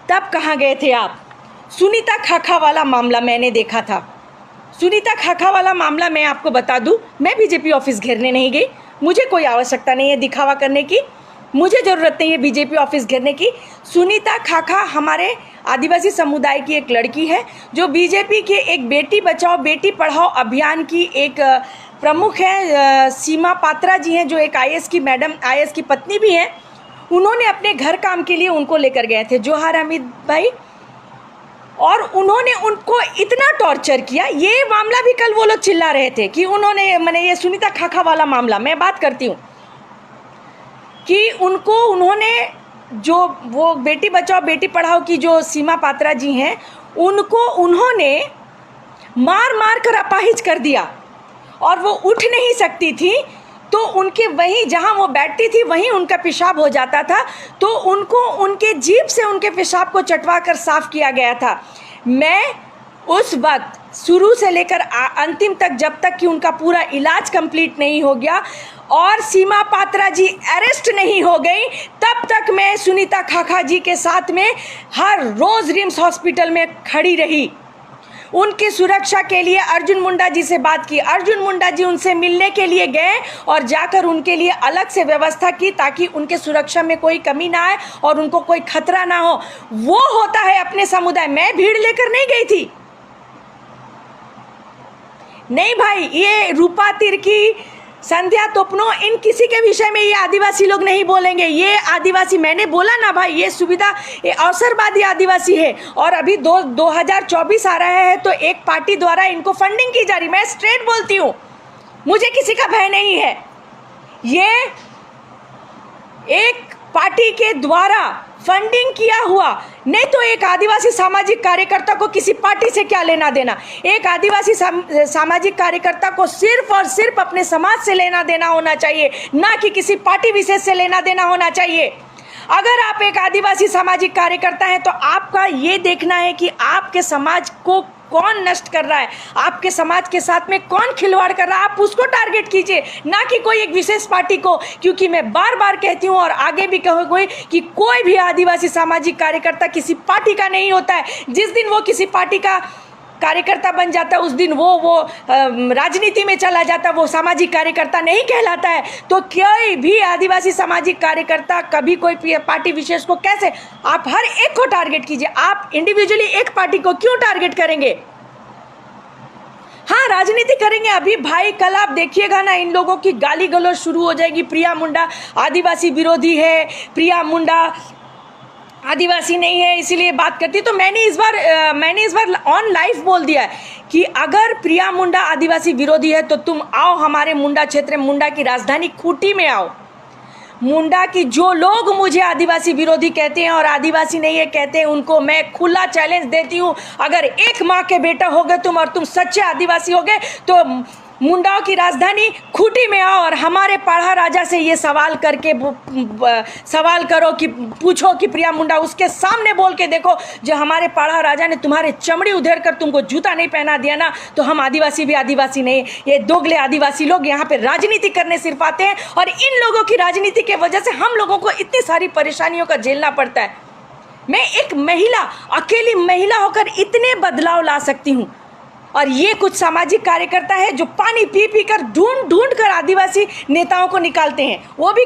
Speaker 1: तब कहाँ गए थे आप? सुनीता खाखा वाला मामला मैंने देखा था। सुनीता खाखा वाला मामला मैं आपको बता दूं, मैं बीजेपी ऑफिस घेरने नहीं गई, मुझे कोई आवश्यकता नहीं है दिखावा करने की, मुझे ज़रूरत नहीं है बीजेपी ऑफिस घेरने की। सुनीता खाखा हमारे आदिवासी समुदाय की एक लड़की है जो बीजेपी के एक बेटी बचाओ बेटी पढ़ाओ अभियान की एक प्रमुख है। सीमा पात्रा जी हैं जो एक IAS की मैडम, IAS की पत्नी भी हैं। उन्होंने अपने घर काम के लिए उनको लेकर गए थे, जोहार हमीद भाई, और उन्होंने उनको इतना टॉर्चर किया। ये मामला भी कल वो लोग चिल्ला रहे थे कि मैंने ये सुनीता खाखा वाला मामला मैं बात करती हूँ कि उन्होंने जो वो बेटी बचाओ बेटी पढ़ाओ की जो सीमा पात्रा जी हैं, उन्होंने मार कर अपाहिज कर दिया और वो उठ नहीं सकती थी। तो उनके वहीं जहाँ वो बैठती थी वहीं उनका पेशाब हो जाता था, तो उनको उनके जीभ से उनके पेशाब को चटवा कर साफ़ किया गया था। मैं उस वक्त शुरू से लेकर अंतिम तक, जब तक कि उनका पूरा इलाज कंप्लीट नहीं हो गया और सीमा पात्रा जी अरेस्ट नहीं हो गई, तब तक मैं सुनीता खाखा जी के साथ में हर रोज़ रिम्स हॉस्पिटल में खड़ी रही। उनकी सुरक्षा के लिए अर्जुन मुंडा जी से बात की, अर्जुन मुंडा जी उनसे मिलने के लिए गए और जाकर उनके लिए अलग से व्यवस्था की ताकि उनके सुरक्षा में कोई कमी ना आए और उनको कोई खतरा ना हो। वो होता है अपने समुदाय। मैं भीड़ लेकर नहीं गई थी, नहीं भाई। ये रूपा तिर्की, संध्या तोपनो, इन किसी के विषय में ये आदिवासी लोग नहीं बोलेंगे। ये आदिवासी, मैंने बोला ना भाई, ये सुविधा, ये अवसरवादी आदिवासी है। और अभी 2024 आ रहा है तो एक पार्टी द्वारा इनको फंडिंग की जा रही। मैं स्ट्रेट बोलती हूँ, मुझे किसी का भय नहीं है। ये एक पार्टी के द्वारा फंडिंग किया हुआ, नहीं तो एक आदिवासी सामाजिक कार्यकर्ता को किसी पार्टी से क्या लेना देना। एक आदिवासी सामाजिक कार्यकर्ता को सिर्फ और सिर्फ अपने समाज से लेना देना होना चाहिए, ना कि किसी पार्टी विशेष से लेना देना होना चाहिए। अगर आप एक आदिवासी सामाजिक कार्यकर्ता हैं तो आपका ये देखना है कि आपके समाज को कौन नष्ट कर रहा है, आपके समाज के साथ में कौन खिलवाड़ कर रहा है, आप उसको टारगेट कीजिए, ना कि कोई एक विशेष पार्टी को। क्योंकि मैं बार बार कहती हूँ और आगे भी कहूँगी कि कोई भी आदिवासी सामाजिक कार्यकर्ता किसी पार्टी का नहीं होता है। जिस दिन वो किसी पार्टी का कार्यकर्ता बन जाता है उस दिन वो राजनीति में चला जाता है, वो सामाजिक कार्यकर्ता नहीं कहलाता है। तो कोई भी आदिवासी सामाजिक कार्यकर्ता कभी कोई पार्टी विशेष को कैसे, आप हर एक को टारगेट कीजिए, आप इंडिविजुअली एक पार्टी को क्यों टारगेट करेंगे? हाँ, राजनीति करेंगे अभी भाई, कल आप देखिएगा ना इन लोगों की गाली गलौज शुरू हो जाएगी। प्रिया मुंडा आदिवासी विरोधी है, प्रिया मुंडा आदिवासी नहीं है इसीलिए बात करती। तो मैंने इस बार ऑन लाइव बोल दिया है कि अगर प्रिया मुंडा आदिवासी विरोधी है तो तुम आओ हमारे मुंडा क्षेत्र में, मुंडा की राजधानी खूंटी में आओ। मुंडा की जो लोग मुझे आदिवासी विरोधी कहते हैं और आदिवासी नहीं है कहते हैं, उनको मैं खुला चैलेंज देती हूँ, अगर एक माँ के बेटा हो गए तुम और तुम सच्चे आदिवासी हो गए तो मुंडाओं की राजधानी खूंटी में आओ और हमारे पाढ़ा राजा से ये सवाल करके सवाल करो कि पूछो कि प्रिया मुंडा उसके सामने बोल के देखो, जो हमारे पाढ़ा राजा ने तुम्हारे चमड़ी उधेड़ कर तुमको जूता नहीं पहना दिया ना, तो हम आदिवासी भी आदिवासी नहीं। ये दोगले आदिवासी लोग यहाँ पे राजनीति करने सिर्फ आते हैं और इन लोगों की राजनीति की वजह से हम लोगों को इतनी सारी परेशानियों का झेलना पड़ता है। मैं एक महिला, अकेली महिला होकर इतने बदलाव ला सकती हूँ और ये कुछ सामाजिक कार्यकर्ता है जो पानी पी पी कर ढूंढ कर आदिवासी नेताओं को निकालते हैं, वो भी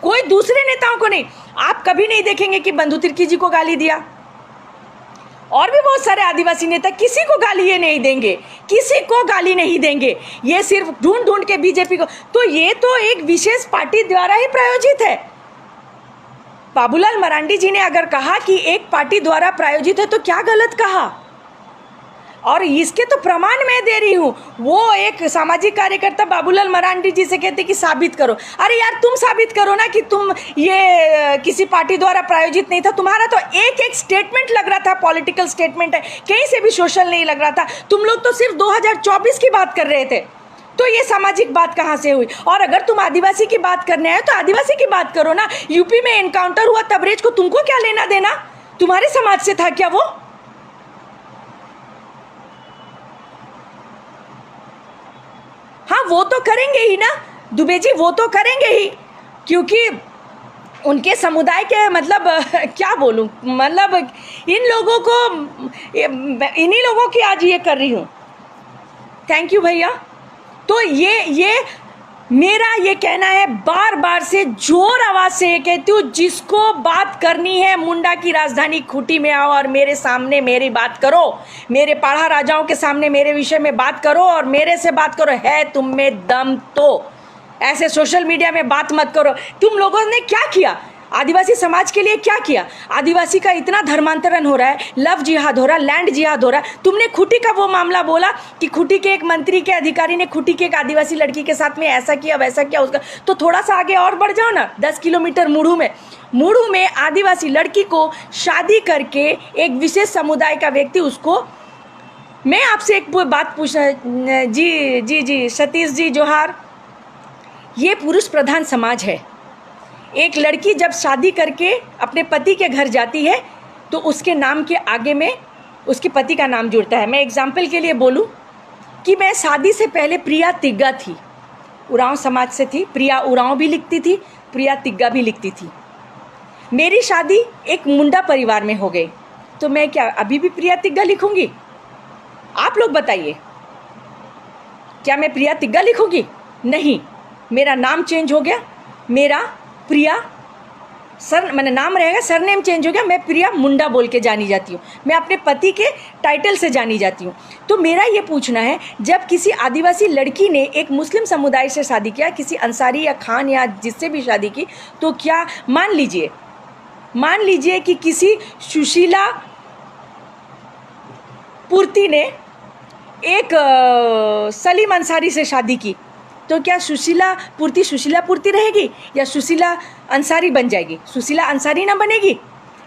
Speaker 1: कोई दूसरे नेताओं को नहीं। आप कभी नहीं देखेंगे कि बंधु तिर्की जी को गाली दिया, और भी बहुत सारे आदिवासी नेता, किसी को गाली ये नहीं देंगे, किसी को गाली नहीं देंगे, ये सिर्फ ढूंढ के बीजेपी को। तो ये तो एक विशेष पार्टी द्वारा ही प्रायोजित है। बाबूलाल मरांडी जी ने अगर कहा कि एक पार्टी द्वारा प्रायोजित है तो क्या गलत कहा, और इसके तो प्रमाण मैं दे रही हूँ। वो एक सामाजिक कार्यकर्ता बाबूलाल मरांडी जी से कहते कि साबित करो। अरे यार तुम साबित करो ना कि तुम ये किसी पार्टी द्वारा प्रायोजित नहीं था। तुम्हारा तो एक स्टेटमेंट लग रहा था, पॉलिटिकल स्टेटमेंट है, कहीं से भी सोशल नहीं लग रहा था। तुम लोग तो सिर्फ 2024 की बात कर रहे थे, तो ये सामाजिक बात कहाँ से हुई? और अगर तुम आदिवासी की बात करने आए तो आदिवासी की बात करो ना। यूपी में एनकाउंटर हुआ तबरेज को तुमको क्या लेना देना? तुम्हारे समाज से था क्या वो? हाँ, वो तो करेंगे ही ना दुबे जी, वो तो करेंगे ही, क्योंकि उनके समुदाय के मतलब क्या बोलूँ, मतलब इन लोगों को, इन्हीं लोगों की आज ये कर रही हूँ। थैंक यू भैया। तो ये मेरा ये कहना है, बार बार से जोर आवाज़ से ये कहती हूँ, जिसको बात करनी है मुंडा की राजधानी खूंटी में आओ और मेरे सामने मेरी बात करो, मेरे पाढ़ा राजाओं के सामने मेरे विषय में बात करो और मेरे से बात करो। है तुम में दम तो ऐसे सोशल मीडिया में बात मत करो। तुम लोगों ने क्या किया आदिवासी समाज के लिए, क्या किया? आदिवासी का इतना धर्मांतरण हो रहा है, लव जिहाद हो रहा है, लैंड जिहाद हो रहा है। तुमने खूंटी का वो मामला बोला कि खूंटी के एक मंत्री के अधिकारी ने खूंटी के एक आदिवासी लड़की के साथ में ऐसा किया वैसा किया उसका, तो थोड़ा सा आगे और बढ़ जाओ ना, 10 किलोमीटर मुड़ू में आदिवासी लड़की को शादी करके एक विशेष समुदाय का व्यक्ति, उसको मैं आपसे एक बात पूछना, जी सतीश जी जोहार, ये पुरुष प्रधान समाज है। एक लड़की जब शादी करके अपने पति के घर जाती है तो उसके नाम के आगे में उसके पति का नाम जुड़ता है। मैं एग्जाम्पल के लिए बोलूं कि मैं शादी से पहले प्रिया तिग्गा थी, उरांव समाज से थी। प्रिया उरांव भी लिखती थी, प्रिया तिग्गा भी लिखती थी। मेरी शादी एक मुंडा परिवार में हो गई, तो मैं क्या अभी भी प्रिया तिग्गा लिखूंगी? आप लोग बताइए, क्या मैं प्रिया तिग्गा लिखूंगी? नहीं, मेरा नाम चेंज हो गया, मेरा प्रिया मैंने नाम रहेगा, सरनेम चेंज हो गया, मैं प्रिया मुंडा बोल के जानी जाती हूँ, मैं अपने पति के टाइटल से जानी जाती हूँ। तो मेरा ये पूछना है, जब किसी आदिवासी लड़की ने एक मुस्लिम समुदाय से शादी किया, किसी अंसारी या खान या जिससे भी शादी की, तो क्या मान लीजिए कि किसी सुशीला पूर्ति ने एक सलीम अंसारी से शादी की, तो क्या सुशीला पूर्ति रहेगी या सुशीला अंसारी बन जाएगी? सुशीला अंसारी ना बनेगी।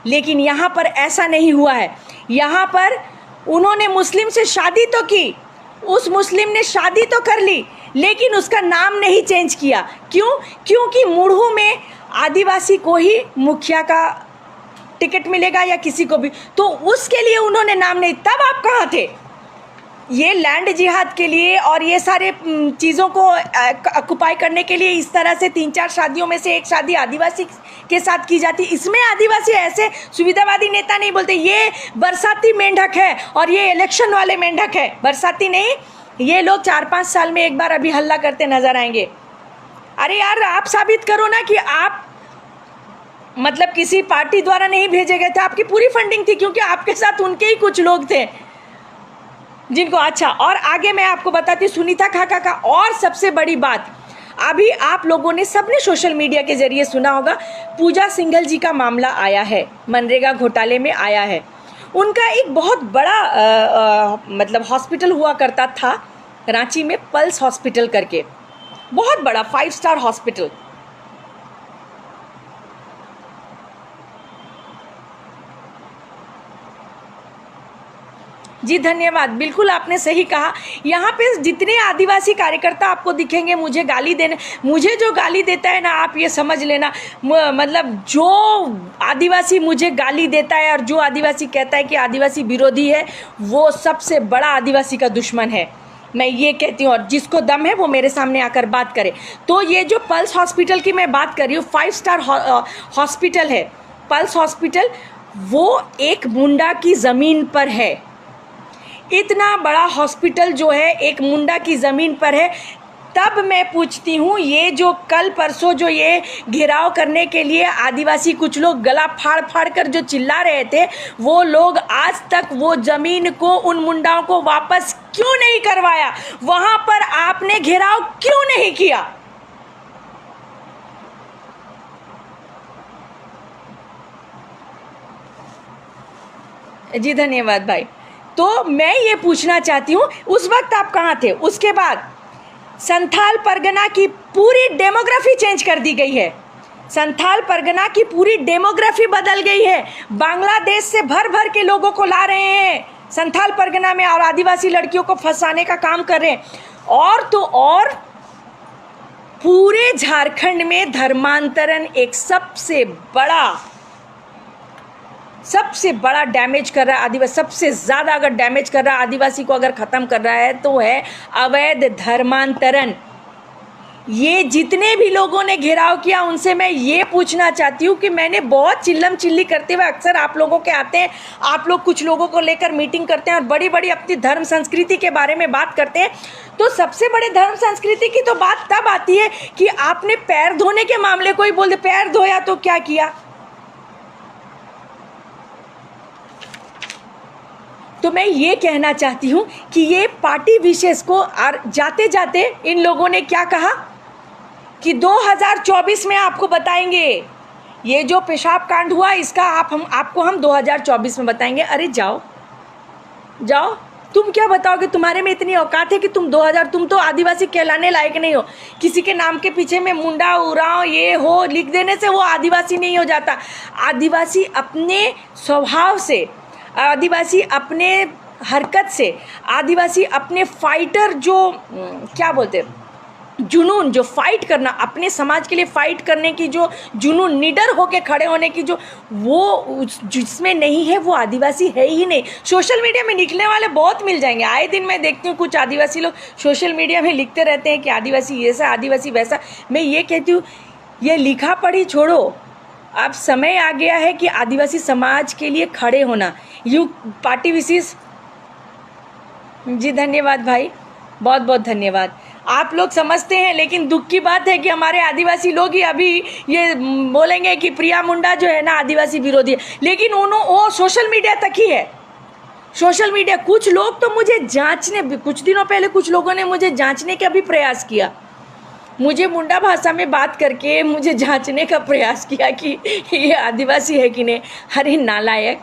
Speaker 1: लेकिन यहाँ पर ऐसा नहीं हुआ है। यहाँ पर उन्होंने मुस्लिम से शादी तो की, उस मुस्लिम ने शादी तो कर ली, लेकिन उसका नाम नहीं चेंज किया। क्यों? क्योंकि मुड़हू में आदिवासी को ही मुखिया का टिकट मिलेगा या किसी को भी, तो उसके लिए उन्होंने नाम नहीं, तब आप कहाँ थे? ये लैंड जिहाद के लिए और ये सारे चीज़ों को ऑक्युपाई करने के लिए इस तरह से 3-4 शादियों में से एक शादी आदिवासी के साथ की जाती। इसमें आदिवासी ऐसे सुविधावादी नेता नहीं बोलते ये बरसाती मेंढक है और ये इलेक्शन वाले मेंढक है। बरसाती नहीं, ये लोग 4-5 साल में एक बार अभी हल्ला करते नजर आएंगे। अरे यार, आप साबित करो ना कि आप मतलब किसी पार्टी द्वारा नहीं भेजे गए थे, आपकी पूरी फंडिंग थी, क्योंकि आपके साथ उनके ही कुछ लोग थे जिनको। अच्छा, और आगे मैं आपको बताती हूँ सुनीता खाका का। और सबसे बड़ी बात, अभी आप लोगों ने सबने सोशल मीडिया के जरिए सुना होगा, पूजा सिंघल जी का मामला आया है, मनरेगा घोटाले में आया है। उनका एक बहुत बड़ा मतलब हॉस्पिटल हुआ करता था रांची में, पल्स हॉस्पिटल करके, बहुत बड़ा 5 स्टार हॉस्पिटल। जी धन्यवाद, बिल्कुल आपने सही कहा। यहाँ पे जितने आदिवासी कार्यकर्ता आपको दिखेंगे मुझे गाली देने, मुझे जो गाली देता है ना, आप ये समझ लेना, मतलब जो आदिवासी मुझे गाली देता है और जो आदिवासी कहता है कि आदिवासी विरोधी है, वो सबसे बड़ा आदिवासी का दुश्मन है, मैं ये कहती हूँ। और जिसको दम है वो मेरे सामने आकर बात करे। तो ये जो पल्स हॉस्पिटल की मैं बात कर रही हूँ, 5 स्टार हॉस्पिटल है पल्स हॉस्पिटल, वो एक मुंडा की ज़मीन पर है। इतना बड़ा हॉस्पिटल जो है एक मुंडा की ज़मीन पर है। तब मैं पूछती हूँ, ये जो कल परसों जो ये घेराव करने के लिए आदिवासी कुछ लोग गला फाड़ फाड़ कर जो चिल्ला रहे थे, वो लोग आज तक वो ज़मीन को उन मुंडाओं को वापस क्यों नहीं करवाया? वहाँ पर आपने घेराव क्यों नहीं किया? जी धन्यवाद भाई। तो मैं ये पूछना चाहती हूँ, उस वक्त आप कहाँ थे? उसके बाद संथाल परगना की पूरी डेमोग्राफी चेंज कर दी गई है। संथाल परगना की पूरी डेमोग्राफी बदल गई है। बांग्लादेश से भर भर के लोगों को ला रहे हैं संथाल परगना में और आदिवासी लड़कियों को फंसाने का काम कर रहे हैं। और तो और पूरे झारखंड में धर्मांतरण एक सबसे बड़ा डैमेज कर रहा है आदिवासी। सबसे ज़्यादा अगर डैमेज कर रहा है आदिवासी को, अगर ख़त्म कर रहा है, तो है अवैध धर्मांतरण। ये जितने भी लोगों ने घेराव किया उनसे मैं ये पूछना चाहती हूँ कि मैंने बहुत चिल्लम चिल्ली करते हुए अक्सर आप लोगों के आते हैं, आप लोग कुछ लोगों को लेकर मीटिंग करते हैं और बड़ी बड़ी अपनी धर्म संस्कृति के बारे में बात करते हैं। तो सबसे बड़े धर्म संस्कृति की तो बात तब आती है कि आपने पैर धोने के मामले को ही बोल दे, पैर धोया तो क्या किया? तो मैं ये कहना चाहती हूँ कि ये पार्टी विशेष को जाते जाते इन लोगों ने क्या कहा कि 2024 में आपको बताएंगे। ये जो पेशाब कांड हुआ इसका आपको हम 2024 में बताएंगे। अरे जाओ, तुम क्या बताओगे? तुम्हारे में इतनी औकात है कि तुम तो आदिवासी कहलाने लायक नहीं हो। किसी के नाम के पीछे में मुंडा उराव ये हो लिख देने से वो आदिवासी नहीं हो जाता। आदिवासी अपने स्वभाव से, आदिवासी अपने हरकत से, आदिवासी अपने फाइटर जो क्या बोलते जुनून, जो फाइट करना, अपने समाज के लिए फाइट करने की जो जुनून, निडर होके खड़े होने की जो वो जिसमें नहीं है, वो आदिवासी है ही नहीं। सोशल मीडिया में निकलने वाले बहुत मिल जाएंगे। आए दिन मैं देखती हूँ कुछ आदिवासी लोग सोशल मीडिया में लिखते रहते हैं कि आदिवासी ऐसा, आदिवासी वैसा। मैं ये कहती हूँ, ये लिखा पढ़ी छोड़ो, अब समय आ गया है कि आदिवासी समाज के लिए खड़े होना। यू पार्टी विशेष, जी धन्यवाद भाई, बहुत बहुत धन्यवाद। आप लोग समझते हैं, लेकिन दुख की बात है कि हमारे आदिवासी लोग ही अभी ये बोलेंगे कि प्रिया मुंडा जो है ना आदिवासी विरोधी है, लेकिन वो सोशल मीडिया तक ही है। सोशल मीडिया, कुछ लोग तो मुझे जांचने, कुछ दिनों पहले कुछ लोगों ने मुझे जांचने का भी प्रयास किया, मुझे मुंडा भाषा में बात करके मुझे जांचने का प्रयास किया कि ये आदिवासी है कि नहीं। अरे नालायक,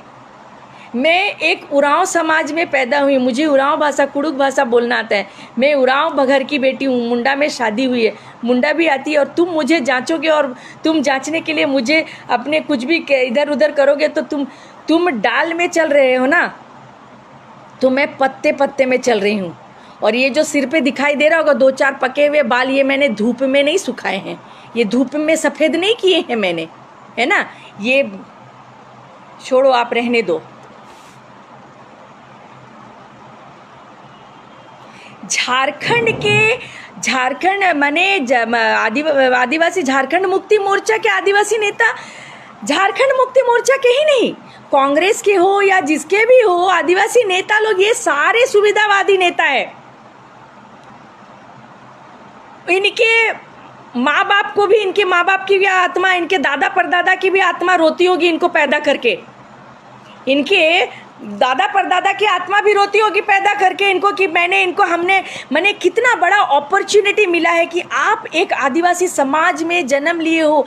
Speaker 1: मैं एक उरांव समाज में पैदा हुई, मुझे उरांव भाषा, कुड़ुक भाषा बोलना आता है। मैं उरांव बघर की बेटी हूँ, मुंडा में शादी हुई है, मुंडा भी आती है। और तुम मुझे जांचोगे और तुम जांचने के लिए मुझे अपने कुछ भी इधर उधर करोगे तो तुम डाल में चल रहे हो ना, तो मैं पत्ते पत्ते में चल रही हूँ। और ये जो सिर पे दिखाई दे रहा होगा 2-4 पके हुए बाल, ये मैंने धूप में नहीं सुखाए हैं, ये धूप में सफ़ेद नहीं किए हैं मैंने, है ना। ये छोड़ो, आप रहने दो। झारखंड माने आदिवासी झारखंड मुक्ति मोर्चा के आदिवासी नेता झारखंड मुक्ति मोर्चा के ही नहीं, कांग्रेस के हो या जिसके भी हो, आदिवासी नेता लोग ये सारे सुविधावादी नेता है। इनके माँ बाप को भी, इनके माँ बाप की भी आत्मा, इनके दादा परदादा की भी आत्मा रोती होगी इनको पैदा करके। इनके दादा परदादा की आत्मा भी रोती होगी पैदा करके इनको, कि मैंने कितना बड़ा अपॉर्चुनिटी मिला है कि आप एक आदिवासी समाज में जन्म लिए हो।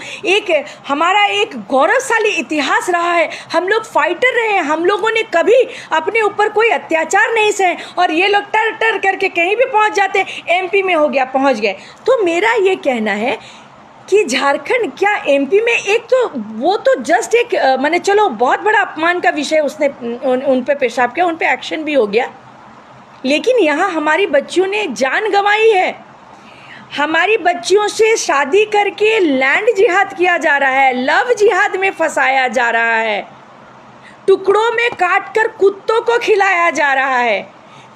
Speaker 1: हमारा एक गौरवशाली इतिहास रहा है, हम लोग फाइटर रहे हैं, हम लोगों ने कभी अपने ऊपर कोई अत्याचार नहीं सहे, और ये लोग टर टर करके कहीं भी पहुंच जाते, एमपी में हो गया पहुंच गए। तो मेरा ये कहना है कि झारखंड क्या एमपी में, एक तो वो तो जस्ट एक माने चलो बहुत बड़ा अपमान का विषय उसने उन पे पेशाब किया, उन पे एक्शन भी हो गया, लेकिन यहाँ हमारी बच्चियों ने जान गंवाई है। हमारी बच्चियों से शादी करके लैंड जिहाद किया जा रहा है, लव जिहाद में फंसाया जा रहा है, टुकड़ों में काट कर कुत्तों को खिलाया जा रहा है।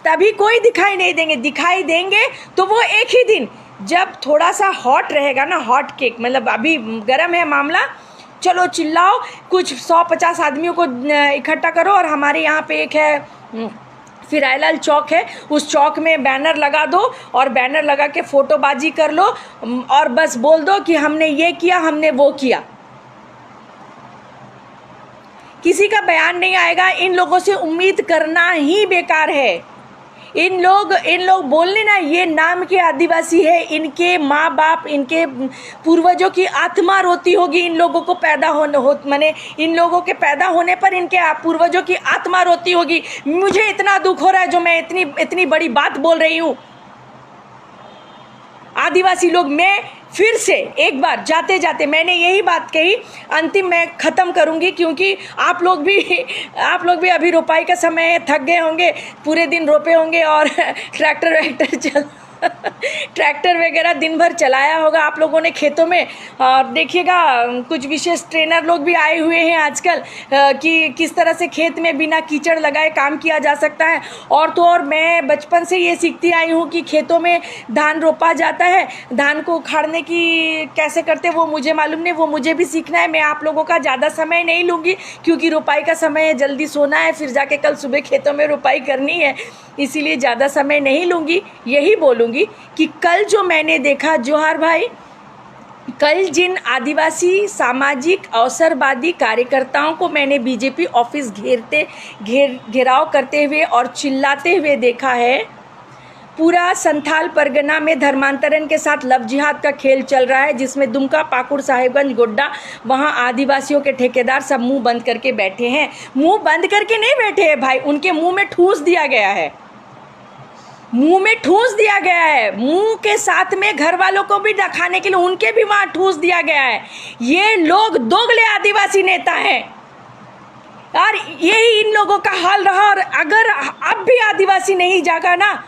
Speaker 1: तभी कोई दिखाई नहीं देंगे, दिखाई देंगे तो वो एक ही दिन जब थोड़ा सा हॉट रहेगा ना, हॉट केक, मतलब अभी गर्म है मामला, चलो चिल्लाओ, कुछ 100-50 आदमियों को इकट्ठा करो, और हमारे यहाँ पे एक है फिराइलाल चौक है, उस चौक में बैनर लगा दो और बैनर लगा के फ़ोटोबाजी कर लो और बस बोल दो कि हमने ये किया, हमने वो किया। किसी का बयान नहीं आएगा। इन लोगों से उम्मीद करना ही बेकार है। इन लोग बोलने ना, ये नाम के आदिवासी है, इनके माँ बाप, इनके पूर्वजों की आत्मा रोती होगी इन लोगों को माने इन लोगों के पैदा होने पर इनके पूर्वजों की आत्मा रोती होगी। मुझे इतना दुख हो रहा है जो मैं इतनी बड़ी बात बोल रही हूँ। आदिवासी लोग, मैं फिर से एक बार जाते जाते मैंने यही बात कही, अंतिम मैं ख़त्म करूंगी, क्योंकि आप लोग भी अभी रोपाई का समय है, थक गए होंगे, पूरे दिन रोपे होंगे और ट्रैक्टर वगैरह दिन भर चलाया होगा आप लोगों ने खेतों में। और देखिएगा कुछ विशेष ट्रेनर लोग भी आए हुए हैं आजकल कि किस तरह से खेत में बिना कीचड़ लगाए काम किया जा सकता है। और तो और मैं बचपन से ये सीखती आई हूँ कि खेतों में धान रोपा जाता है, धान को उखाड़ने की कैसे करते वो मुझे मालूम नहीं, वो मुझे भी सीखना है। मैं आप लोगों का ज़्यादा समय नहीं लूँगी क्योंकि रोपाई का समय है, जल्दी सोना है, फिर जाके कल सुबह खेतों में रोपाई करनी है, इसीलिए ज़्यादा समय नहीं लूँगी। यही बोलूँगी कि कल जो मैंने देखा, जोहार भाई, कल जिन आदिवासी सामाजिक अवसरवादी कार्यकर्ताओं को मैंने बीजेपी ऑफिस घेराव करते हुए और चिल्लाते हुए देखा है, पूरा संथाल परगना में धर्मांतरण के साथ लव जिहाद का खेल चल रहा है, जिसमें दुमका, पाकुड़, साहेबगंज, गोड्डा, वहाँ आदिवासियों के ठेकेदार सब मुंह बंद करके बैठे हैं। मुंह बंद करके नहीं बैठे हैं भाई, उनके मुंह में ठूस दिया गया है, मुंह में ठूस दिया गया है। मुंह के साथ में घर वालों को भी दिखाने के लिए उनके भी वहाँ ठूस दिया गया है। ये लोग दोगले आदिवासी नेता हैं और यही इन लोगों का हाल रहा। और अगर अब भी आदिवासी नहीं जागा ना,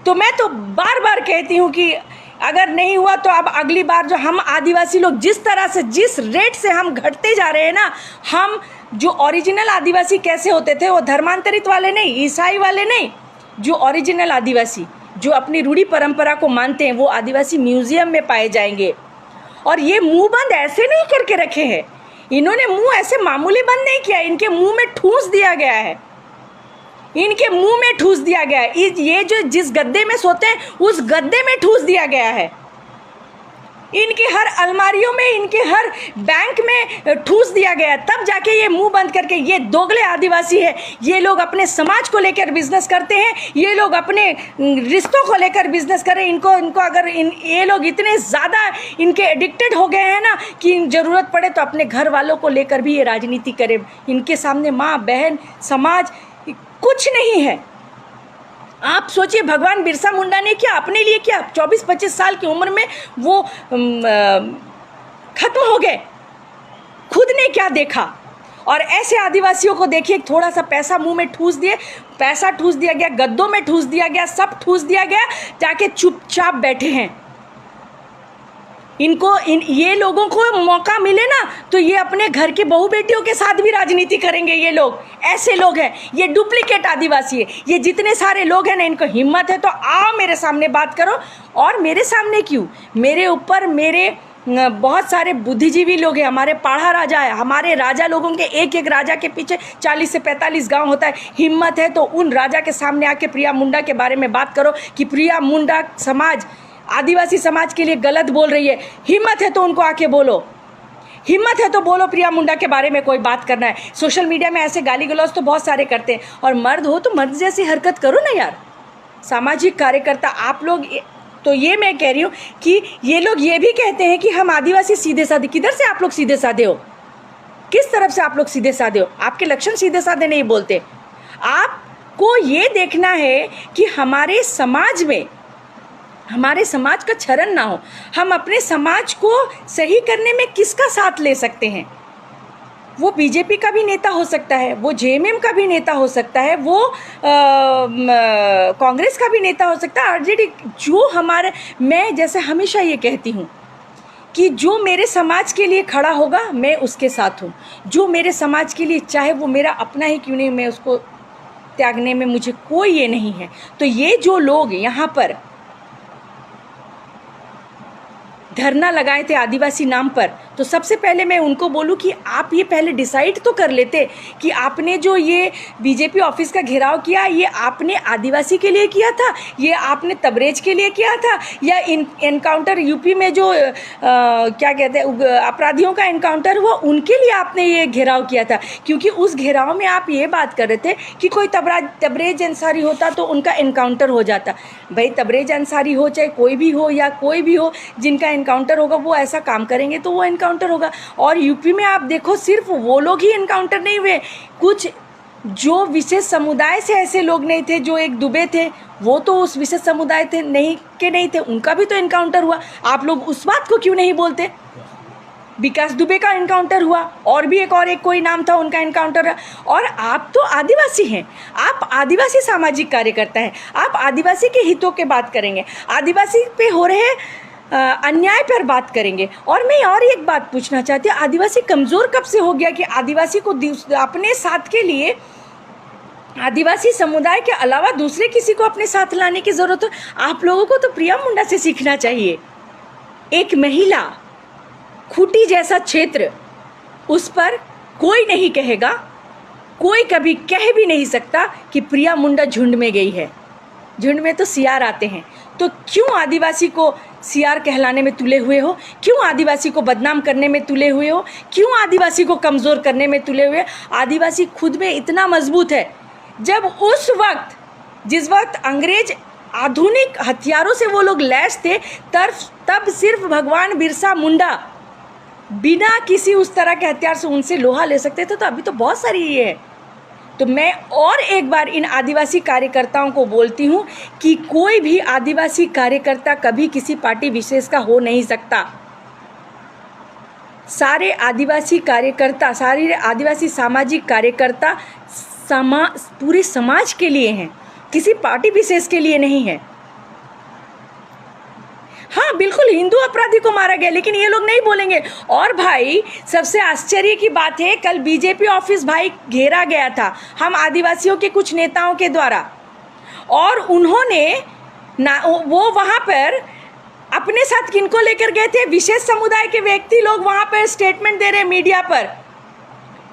Speaker 1: तो मैं तो बार बार कहती हूँ कि अगर नहीं हुआ तो अब अगली बार जो हम आदिवासी लोग जिस तरह से, जिस रेट से हम घटते जा रहे हैं ना, हम जो ओरिजिनल आदिवासी कैसे होते थे, वो धर्मांतरित वाले नहीं, ईसाई वाले नहीं, जो ओरिजिनल आदिवासी जो अपनी रूढ़ी परंपरा को मानते हैं, वो आदिवासी म्यूजियम में पाए जाएंगे। और ये मुंह बंद ऐसे नहीं करके रखे हैं, इन्होंने मुंह ऐसे मामूली बंद नहीं किया, इनके मुंह में ठूस दिया गया है, इनके मुंह में ठूस दिया गया है। ये जो जिस गद्दे में सोते हैं उस गद्दे में ठूस दिया गया है, इनके हर अलमारियों में, इनके हर बैंक में ठूस दिया गया है, तब जाके ये मुंह बंद करके। ये दोगले आदिवासी है, ये लोग अपने समाज को लेकर बिजनेस करते हैं, ये लोग अपने रिश्तों को लेकर बिजनेस कर रहे हैं। इनको अगर ये लोग इतने ज़्यादा इनके एडिक्टेड हो गए हैं ना कि ज़रूरत पड़े तो अपने घर वालों को लेकर भी ये राजनीति करे। इनके सामने माँ बहन समाज कुछ नहीं है। आप सोचिए, भगवान बिरसा मुंडा ने क्या अपने लिए किया? 24-25 साल की उम्र में वो खत्म हो गए। खुद ने क्या देखा? और ऐसे आदिवासियों को देखिए, थोड़ा सा पैसा मुंह में ठूस दिए, पैसा ठूस दिया गया, गद्दों में ठूस दिया गया, सब ठूस दिया गया, जाके चुपचाप बैठे हैं। ये लोगों को मौका मिले ना तो ये अपने घर के बहू बेटियों के साथ भी राजनीति करेंगे। ये लोग ऐसे लोग हैं, ये डुप्लीकेट आदिवासी है। ये जितने सारे लोग हैं ना, इनको हिम्मत है तो आओ मेरे सामने बात करो। और मेरे सामने क्यों, मेरे ऊपर मेरे बहुत सारे बुद्धिजीवी लोग हैं, हमारे पाढ़ा राजा है, हमारे राजा लोगों के एक एक राजा के पीछे 40 से 45 गांव होता है। हिम्मत है तो उन राजा के सामने आके प्रिया मुंडा के बारे में बात करो कि प्रिया मुंडा समाज आदिवासी समाज के लिए गलत बोल रही है। हिम्मत है तो उनको आके बोलो, हिम्मत है तो बोलो प्रिया मुंडा के बारे में कोई बात करना है। सोशल मीडिया में ऐसे गाली गलौज तो बहुत सारे करते हैं, और मर्द हो तो मर्द जैसी हरकत करो ना यार। सामाजिक कार्यकर्ता आप लोग, तो ये मैं कह रही हूँ कि ये लोग ये भी कहते हैं कि हम आदिवासी सीधे साधे। किधर से आप लोग सीधे साधे हो? किस तरफ से आप लोग सीधे साधे हो? आपके लक्षण सीधे साधे नहीं बोलते। आपको ये देखना है कि हमारे समाज में, हमारे समाज का क्षरण ना हो। हम अपने समाज को सही करने में किसका साथ ले सकते हैं? वो बीजेपी का भी नेता हो सकता है, वो जेएमएम का भी नेता हो सकता है, वो कांग्रेस का भी नेता हो सकता है, आरजेडी। जो हमारे, मैं जैसे हमेशा ये कहती हूँ कि जो मेरे समाज के लिए खड़ा होगा मैं उसके साथ हूँ। जो मेरे समाज के लिए, चाहे वो मेरा अपना ही क्यों नहीं, मैं उसको त्यागने में मुझे कोई ये नहीं है। तो ये जो लोग यहाँ पर धरना लगाए थे आदिवासी नाम पर, तो सबसे पहले मैं उनको बोलूं कि आप ये पहले डिसाइड तो कर लेते कि आपने जो ये बीजेपी ऑफिस का घेराव किया, ये आपने आदिवासी के लिए किया था, ये आपने तबरेज के लिए किया था, या एनकाउंटर यूपी में जो क्या कहते हैं अपराधियों का एनकाउंटर हुआ उनके लिए आपने ये घेराव किया था। क्योंकि उस घेराव में आप ये बात कर रहे थे कि कोई तबरेज अंसारी होता तो उनका एनकाउंटर हो जाता। भाई तबरेज अंसारी हो चाहे कोई भी हो या कोई भी हो, जिनका एनकाउंटर होगा वो ऐसा काम करेंगे तो वो एनकाउंटर होगा। और यूपी में आप देखो सिर्फ वो लोग ही एनकाउंटर नहीं हुए, कुछ जो विशेष समुदाय से ऐसे लोग नहीं थे, जो एक दुबे थे, वो तो उस विशेष समुदाय थे नहीं थे, उनका भी तो एनकाउंटर हुआ। आप लोग उस बात को क्यों नहीं बोलते? विकास दुबे का एनकाउंटर हुआ, और भी एक कोई नाम था, उनका एनकाउंटर। और आप तो आदिवासी हैं, आप आदिवासी सामाजिक कार्यकर्ता हैं, आप आदिवासी के हितों के बात करेंगे, आदिवासी पे हो रहे अन्याय पर बात करेंगे। और मैं और एक बात पूछना चाहती हूँ, आदिवासी कमज़ोर कब से हो गया कि आदिवासी को अपने साथ के लिए, आदिवासी समुदाय के अलावा दूसरे किसी को अपने साथ लाने की ज़रूरत है? आप लोगों को तो प्रिया मुंडा से सीखना चाहिए। एक महिला, खूंटी जैसा क्षेत्र, उस पर कोई नहीं कहेगा, कोई कभी कह भी नहीं सकता कि प्रिया मुंडा झुंड में गई है। झुंड में तो सियार आते हैं। तो क्यों आदिवासी को सियार कहलाने में तुले हुए हो? क्यों आदिवासी को बदनाम करने में तुले हुए हो? क्यों आदिवासी को कमज़ोर करने में तुले हुए? आदिवासी खुद में इतना मजबूत है। जब उस वक्त, जिस वक्त अंग्रेज आधुनिक हथियारों से वो लोग लैस थे, तब सिर्फ भगवान बिरसा मुंडा बिना किसी उस तरह के हथियार से उनसे लोहा ले सकते थे। तो अभी तो बहुत सारी ये है। तो मैं और एक बार इन आदिवासी कार्यकर्ताओं को बोलती हूँ कि कोई भी आदिवासी कार्यकर्ता कभी किसी पार्टी विशेष का हो नहीं सकता। सारे आदिवासी कार्यकर्ता, सारे आदिवासी सामाजिक कार्यकर्ता पूरे समाज के लिए हैं, किसी पार्टी विशेष के लिए नहीं है। हाँ बिल्कुल, हिंदू अपराधी को मारा गया, लेकिन ये लोग नहीं बोलेंगे। और भाई सबसे आश्चर्य की बात है, कल बीजेपी ऑफिस भाई घेरा गया था हम आदिवासियों के कुछ नेताओं के द्वारा, और उन्होंने वो वहाँ पर अपने साथ किनको लेकर गए थे? विशेष समुदाय के व्यक्ति लोग वहाँ पर स्टेटमेंट दे रहे हैं मीडिया पर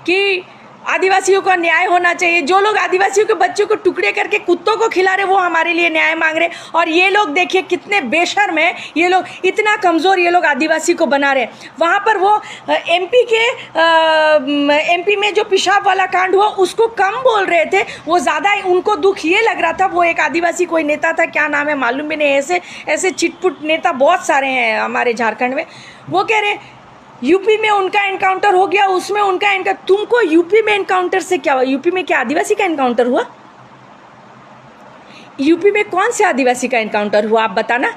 Speaker 1: कि आदिवासियों का न्याय होना चाहिए। जो लोग आदिवासियों के बच्चों को टुकड़े करके कुत्तों को खिला रहे, वो हमारे लिए न्याय मांग रहे। और ये लोग देखिए कितने बेशर्म हैं, ये लोग इतना कमज़ोर, ये लोग आदिवासी को बना रहे। वहाँ पर वो एमपी में जो पेशाब वाला कांड हुआ उसको कम बोल रहे थे, वो ज़्यादा उनको दुख ये लग रहा था। वो एक आदिवासी कोई नेता था, क्या नाम है मालूम भी नहीं, ऐसे चिटपुट नेता बहुत सारे हैं हमारे झारखंड में। वो कह रहे यूपी में उनका एनकाउंटर हो गया, उसमें उनका एनकाउंटर। तुमको यूपी में एनकाउंटर से क्या हुआ? यूपी में क्या आदिवासी का एनकाउंटर हुआ? यूपी में कौन से आदिवासी का एनकाउंटर हुआ आप बताना।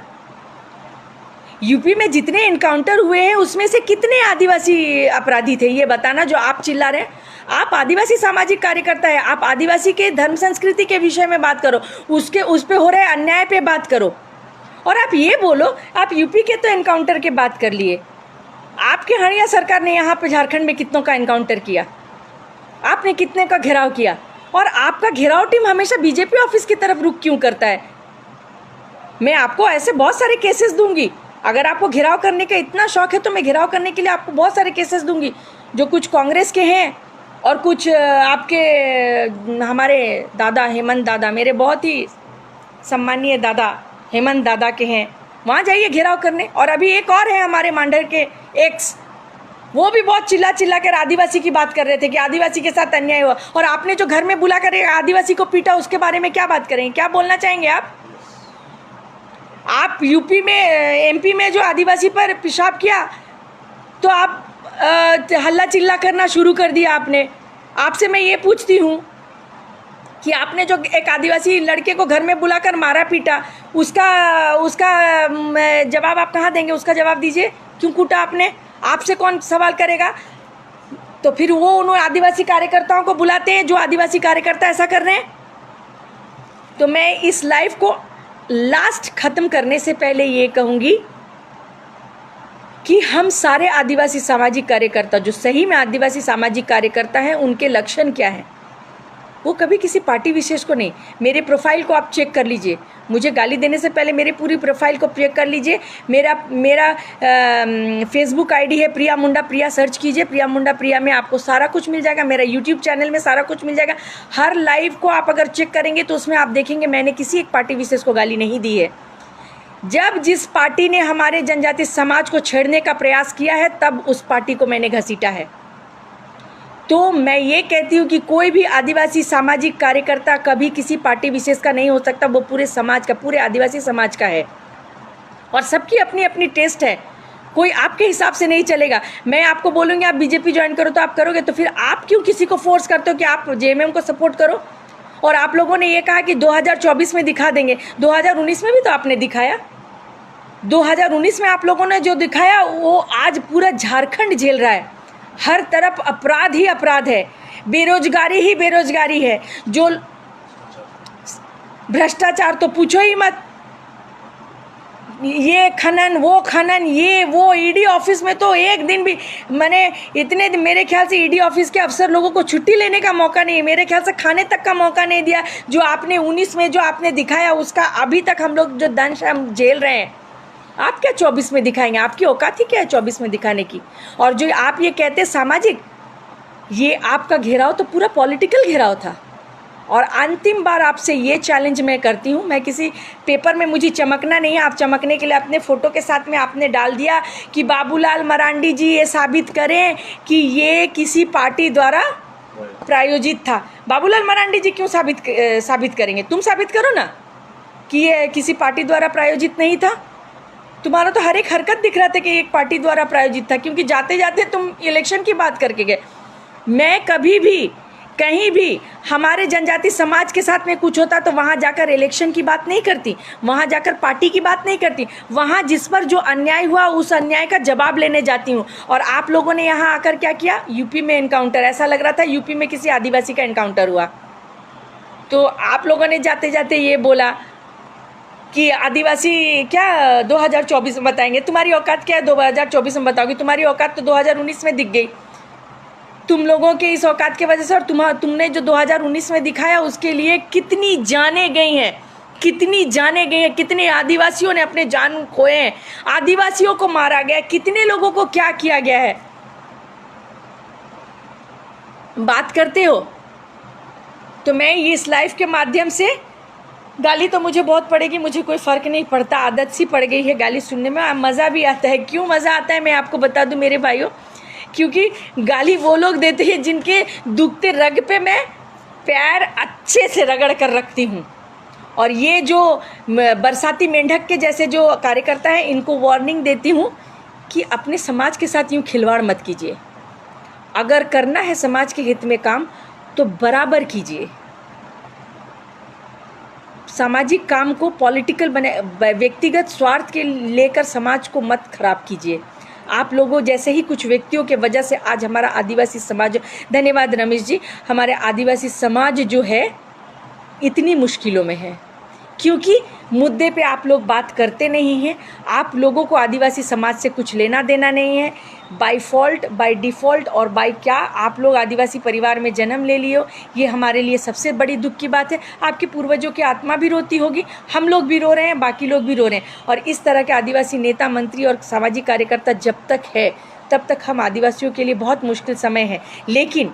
Speaker 1: यूपी में जितने इनकाउंटर हुए हैं उसमें से कितने आदिवासी अपराधी थे ये बताना, जो आप चिल्ला रहे हैं। आप आदिवासी सामाजिक कार्यकर्ता है, आप आदिवासी के धर्म संस्कृति के विषय में बात करो, उस पे हो रहे अन्याय पे बात करो। और आप ये बोलो, आप यूपी के तो इनकाउंटर के बात कर लिए, आपके हरियाणा सरकार ने यहाँ पे झारखंड में कितनों का इनकाउंटर किया, आपने कितने का घेराव किया, और आपका घेराव टीम हमेशा बीजेपी ऑफिस की तरफ रुख क्यों करता है? मैं आपको ऐसे बहुत सारे केसेस दूंगी, अगर आपको घेराव करने का इतना शौक है तो मैं घेराव करने के लिए आपको बहुत सारे केसेस दूंगी, जो कुछ कांग्रेस के हैं और कुछ आपके हमारे दादा हेमंत दादा, मेरे बहुत ही सम्मानीय दादा हेमंत दादा के हैं, वहाँ जाइए घेराव करने। और अभी एक और है हमारे मांडर के एक्स, वो भी बहुत चिल्ला चिल्ला कर आदिवासी की बात कर रहे थे कि आदिवासी के साथ अन्याय हुआ, और आपने जो घर में बुला कर आदिवासी को पीटा उसके बारे में क्या बात करेंगे, क्या बोलना चाहेंगे आप यूपी में एमपी में जो आदिवासी पर पेशाब किया तो आप हल्ला चिल्ला करना शुरू कर दिया आपने। आपसे मैं ये पूछती हूँ कि आपने जो एक आदिवासी लड़के को घर में बुलाकर मारा पीटा, उसका जवाब आप कहाँ देंगे? उसका जवाब दीजिए, क्यों कूटा आपने? आपसे कौन सवाल करेगा? तो फिर वो उन आदिवासी कार्यकर्ताओं को बुलाते हैं जो आदिवासी कार्यकर्ता ऐसा कर रहे हैं। तो मैं इस लाइव को लास्ट ख़त्म करने से पहले ये कहूँगी कि हम सारे आदिवासी सामाजिक कार्यकर्ता, जो सही में आदिवासी सामाजिक कार्यकर्ता हैं, उनके लक्षण क्या हैं? वो कभी किसी पार्टी विशेष को नहीं। मेरे प्रोफाइल को आप चेक कर लीजिए, मुझे गाली देने से पहले मेरी पूरी प्रोफाइल को चेक कर लीजिए। मेरा फेसबुक आईडी है प्रिया मुंडा प्रिया, सर्च कीजिए प्रिया मुंडा प्रिया में आपको सारा कुछ मिल जाएगा। मेरा यूट्यूब चैनल में सारा कुछ मिल जाएगा। हर लाइव को आप अगर चेक करेंगे तो उसमें आप देखेंगे मैंने किसी एक पार्टी विशेष को गाली नहीं दी है। जब जिस पार्टी ने हमारे जनजाति समाज को छेड़ने का प्रयास किया है तब उस पार्टी को मैंने घसीटा है। तो मैं ये कहती हूँ कि कोई भी आदिवासी सामाजिक कार्यकर्ता कभी किसी पार्टी विशेष का नहीं हो सकता, वो पूरे समाज का, पूरे आदिवासी समाज का है। और सबकी अपनी अपनी टेस्ट है, कोई आपके हिसाब से नहीं चलेगा। मैं आपको बोलूँगी आप बीजेपी ज्वाइन करो तो आप करोगे, तो फिर आप क्यों किसी को फोर्स करते हो कि आप जेएमएम को सपोर्ट करो? और आप लोगों ने ये कहा कि 2024 में दिखा देंगे, 2019 में भी तो आपने दिखाया। 2019 में आप लोगों ने जो दिखाया वो आज पूरा झारखंड झेल रहा है। हर तरफ अपराध ही अपराध है, बेरोजगारी ही बेरोजगारी है, जो भ्रष्टाचार तो पूछो ही मत। ये खनन वो खनन, ये वो, ईडी ऑफिस में तो एक दिन भी मैंने इतने मेरे ख्याल से ईडी ऑफिस के अफसर लोगों को छुट्टी लेने का मौका नहीं, मेरे ख्याल से खाने तक का मौका नहीं दिया। जो आपने 19 में जो आपने दिखाया उसका अभी तक हम लोग जो दंश हम झेल रहे हैं, आप क्या 24 में दिखाएंगे? आपकी औकात ही क्या है 24 में दिखाने की? और जो आप ये कहते सामाजिक, ये आपका घेराव तो पूरा पॉलिटिकल घेराव था। और अंतिम बार आपसे ये चैलेंज मैं करती हूँ, मैं किसी पेपर में मुझे चमकना नहीं है, आप चमकने के लिए अपने फ़ोटो के साथ में आपने डाल दिया कि बाबूलाल मरांडी जी ये साबित करें कि ये किसी पार्टी द्वारा प्रायोजित था। बाबूलाल मरांडी जी क्यों साबित करेंगे? तुम साबित करो ना कि ये किसी पार्टी द्वारा प्रायोजित नहीं था। तुम्हारा तो हर एक हरकत दिख रहा था कि एक पार्टी द्वारा प्रायोजित था, क्योंकि जाते जाते तुम इलेक्शन की बात करके गए। मैं कभी भी कहीं भी हमारे जनजाति समाज के साथ में कुछ होता तो वहाँ जाकर इलेक्शन की बात नहीं करती, वहाँ जाकर पार्टी की बात नहीं करती। वहाँ जिस पर जो अन्याय हुआ उस अन्याय का जवाब लेने जाती हूँ। और आप लोगों ने यहाँ आकर क्या किया? यूपी में इनकाउंटर, ऐसा लग रहा था यूपी में किसी आदिवासी का इनकाउंटर हुआ। तो आप लोगों ने जाते जाते ये बोला कि आदिवासी क्या 2024 में बताएंगे। तुम्हारी औकात क्या है 2024 में बताओगी? तुम्हारी औकात तो 2019 में दिख गई। तुम लोगों के इस औकात की वजह से और तुमने जो 2019 में दिखाया उसके लिए कितनी जानें गई हैं, कितनी जानें गई हैं, कितने आदिवासियों ने अपने जान खोए हैं, आदिवासियों को मारा गया, कितने लोगों को क्या किया गया है। बात करते हो तो मैं इस लाइव के माध्यम से, गाली तो मुझे बहुत पड़ेगी, मुझे कोई फ़र्क नहीं पड़ता, आदत सी पड़ गई है गाली सुनने में। मज़ा भी आता है। क्यों मज़ा आता है मैं आपको बता दूं मेरे भाइयों, क्योंकि गाली वो लोग देते हैं जिनके दुखते रग पे मैं पैर अच्छे से रगड़ कर रखती हूँ। और ये जो बरसाती मेंढक के जैसे जो कार्यकर्ता हैं, इनको वार्निंग देती हूँ कि अपने समाज के साथ यूँ खिलवाड़ मत कीजिए। अगर करना है समाज के हित में काम तो बराबर कीजिए। सामाजिक काम को पॉलिटिकल व्यक्तिगत स्वार्थ के लेकर समाज को मत खराब कीजिए। आप लोगों जैसे ही कुछ व्यक्तियों के वजह से आज हमारा आदिवासी समाज, धन्यवाद रमेश जी, हमारे आदिवासी समाज जो है इतनी मुश्किलों में है, क्योंकि मुद्दे पे आप लोग बात करते नहीं हैं। आप लोगों को आदिवासी समाज से कुछ लेना देना नहीं है। बाय फॉल्ट, बाय डिफ़ॉल्ट और बाय क्या आप लोग आदिवासी परिवार में जन्म ले लिए हो, ये हमारे लिए सबसे बड़ी दुख की बात है। आपके पूर्वजों की आत्मा भी रोती होगी, हम लोग भी रो रहे हैं, बाकी लोग भी रो रहे हैं। और इस तरह के आदिवासी नेता, मंत्री और सामाजिक कार्यकर्ता जब तक है तब तक हम आदिवासियों के लिए बहुत मुश्किल समय है। लेकिन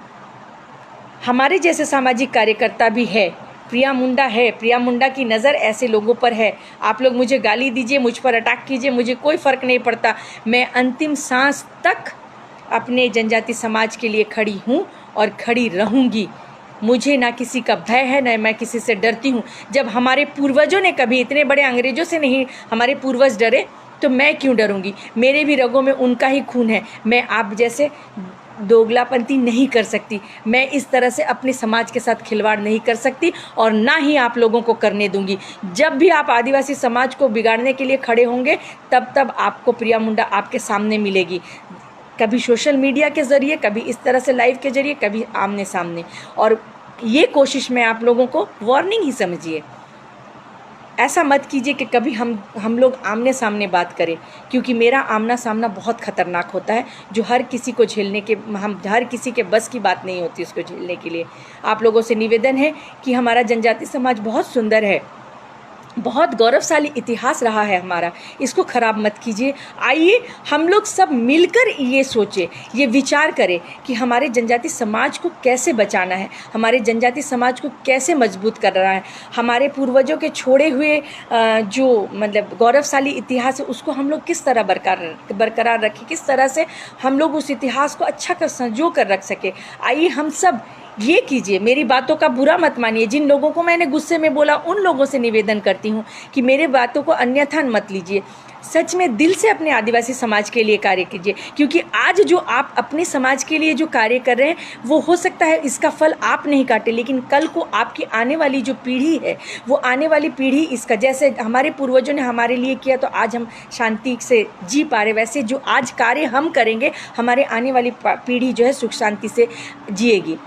Speaker 1: हमारे जैसे सामाजिक कार्यकर्ता भी है, प्रिया मुंडा है, प्रिया मुंडा की नज़र ऐसे लोगों पर है। आप लोग मुझे गाली दीजिए, मुझ पर अटैक कीजिए, मुझे कोई फ़र्क नहीं पड़ता। मैं अंतिम सांस तक अपने जनजाति समाज के लिए खड़ी हूँ और खड़ी रहूँगी। मुझे ना किसी का भय है, ना मैं किसी से डरती हूँ। जब हमारे पूर्वजों ने कभी इतने बड़े अंग्रेज़ों से नहीं हमारे पूर्वज डरे, तो मैं क्यों डरूँगी। मेरे भी रगों में उनका ही खून है। मैं आप जैसे दोगलापंती नहीं कर सकती। मैं इस तरह से अपने समाज के साथ खिलवाड़ नहीं कर सकती और ना ही आप लोगों को करने दूंगी। जब भी आप आदिवासी समाज को बिगाड़ने के लिए खड़े होंगे, तब आपको प्रिया मुंडा आपके सामने मिलेगी। कभी सोशल मीडिया के ज़रिए, कभी इस तरह से लाइव के ज़रिए, कभी आमने सामने। और ये कोशिश मैं आप लोगों को वार्निंग ही समझिए। ऐसा मत कीजिए कि कभी हम लोग आमने सामने बात करें, क्योंकि मेरा आमना सामना बहुत ख़तरनाक होता है, जो हर किसी को झेलने के हर किसी के बस की बात नहीं होती उसको झेलने के लिए। आप लोगों से निवेदन है कि हमारा जनजाति समाज बहुत सुंदर है, बहुत गौरवशाली इतिहास रहा है हमारा, इसको ख़राब मत कीजिए। आइए हम लोग सब मिलकर ये सोचें, ये विचार करें कि हमारे जनजाति समाज को कैसे बचाना है, हमारे जनजाति समाज को कैसे मजबूत करना है। हमारे पूर्वजों के छोड़े हुए जो मतलब गौरवशाली इतिहास है, उसको हम लोग किस तरह बरकरार रखें, किस तरह से हम लोग उस इतिहास को अच्छा कर संजो कर रख सकें। आइए हम सब ये कीजिए। मेरी बातों का बुरा मत मानिए। जिन लोगों को मैंने गुस्से में बोला, उन लोगों से निवेदन करती हूँ कि मेरे बातों को अन्यथा मत लीजिए। सच में दिल से अपने आदिवासी समाज के लिए कार्य कीजिए, क्योंकि आज जो आप अपने समाज के लिए जो कार्य कर रहे हैं, वो हो सकता है इसका फल आप नहीं काटे, लेकिन कल को आपकी आने वाली जो पीढ़ी है, वो आने वाली पीढ़ी इसका, जैसे हमारे पूर्वजों ने हमारे लिए किया तो आज हम शांति से जी पा रहे, वैसे जो आज कार्य हम करेंगे, हमारे आने वाली पीढ़ी जो है सुख शांति से जिएगी।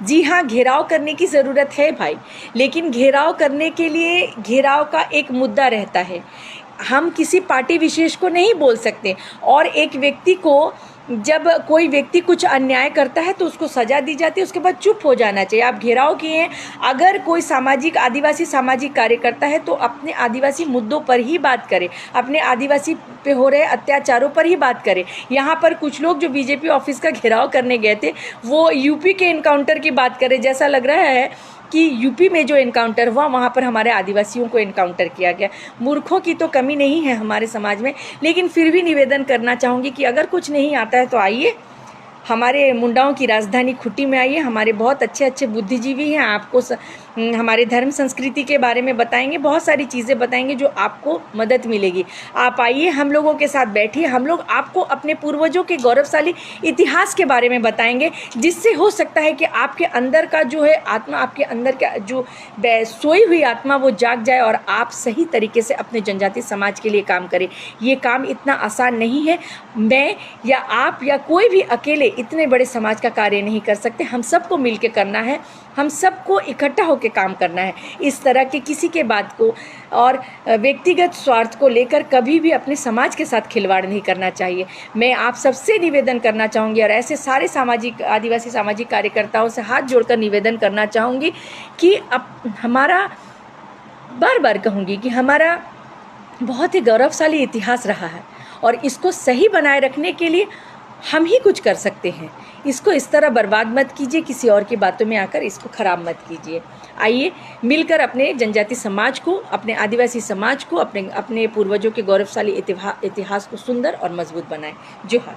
Speaker 1: जी हाँ, घेराव करने की ज़रूरत है भाई, लेकिन घेराव करने के लिए घेराव का एक मुद्दा रहता है। हम किसी पार्टी विशेष को नहीं बोल सकते, और एक व्यक्ति को जब कोई व्यक्ति कुछ अन्याय करता है तो उसको सज़ा दी जाती है, उसके बाद चुप हो जाना चाहिए। आप घेराव किए हैं, अगर कोई आदिवासी सामाजिक कार्यकर्ता है तो अपने आदिवासी मुद्दों पर ही बात करें, अपने आदिवासी पे हो रहे अत्याचारों पर ही बात करें। यहाँ पर कुछ लोग जो बीजेपी ऑफिस का घेराव करने गए थे, वो यूपी के इनकाउंटर की बात करें। जैसा लग रहा है कि यूपी में जो इनकाउंटर हुआ, वहाँ पर हमारे आदिवासियों को इनकाउंटर किया गया। मूर्खों की तो कमी नहीं है हमारे समाज में, लेकिन फिर भी निवेदन करना चाहूँगी कि अगर कुछ नहीं आता है तो आइए हमारे मुंडाओं की राजधानी खुट्टी में आइए। हमारे बहुत अच्छे अच्छे बुद्धिजीवी हैं, आपको हमारे धर्म संस्कृति के बारे में बताएंगे, बहुत सारी चीज़ें बताएंगे जो आपको मदद मिलेगी। आप आइए, हम लोगों के साथ बैठिए, हम लोग आपको अपने पूर्वजों के गौरवशाली इतिहास के बारे में बताएंगे, जिससे हो सकता है कि आपके अंदर का जो है आत्मा, आपके अंदर का जो सोई हुई आत्मा, वो जाग जाए और आप सही तरीके से अपने जनजाति समाज के लिए काम करें। ये काम इतना आसान नहीं है। मैं या आप या कोई भी अकेले इतने बड़े समाज का कार्य नहीं कर सकते। हम सबको मिलकर करना है, हम सबको इकट्ठा होकर काम करना है। इस तरह के किसी के बात को और व्यक्तिगत स्वार्थ को लेकर कभी भी अपने समाज के साथ खिलवाड़ नहीं करना चाहिए। मैं आप सबसे निवेदन करना चाहूँगी, और ऐसे सारे आदिवासी सामाजिक कार्यकर्ताओं से हाथ जोड़कर निवेदन करना चाहूँगी कि अब हमारा, बार बार कहूँगी कि हमारा बहुत ही गौरवशाली इतिहास रहा है, और इसको सही बनाए रखने के लिए हम ही कुछ कर सकते हैं। इसको इस तरह बर्बाद मत कीजिए, किसी और की बातों में आकर इसको ख़राब मत कीजिए। आइए मिलकर अपने जनजाति समाज को, अपने आदिवासी समाज को, अपने पूर्वजों के गौरवशाली इतिहास को सुंदर और मजबूत बनाएं। जोहार।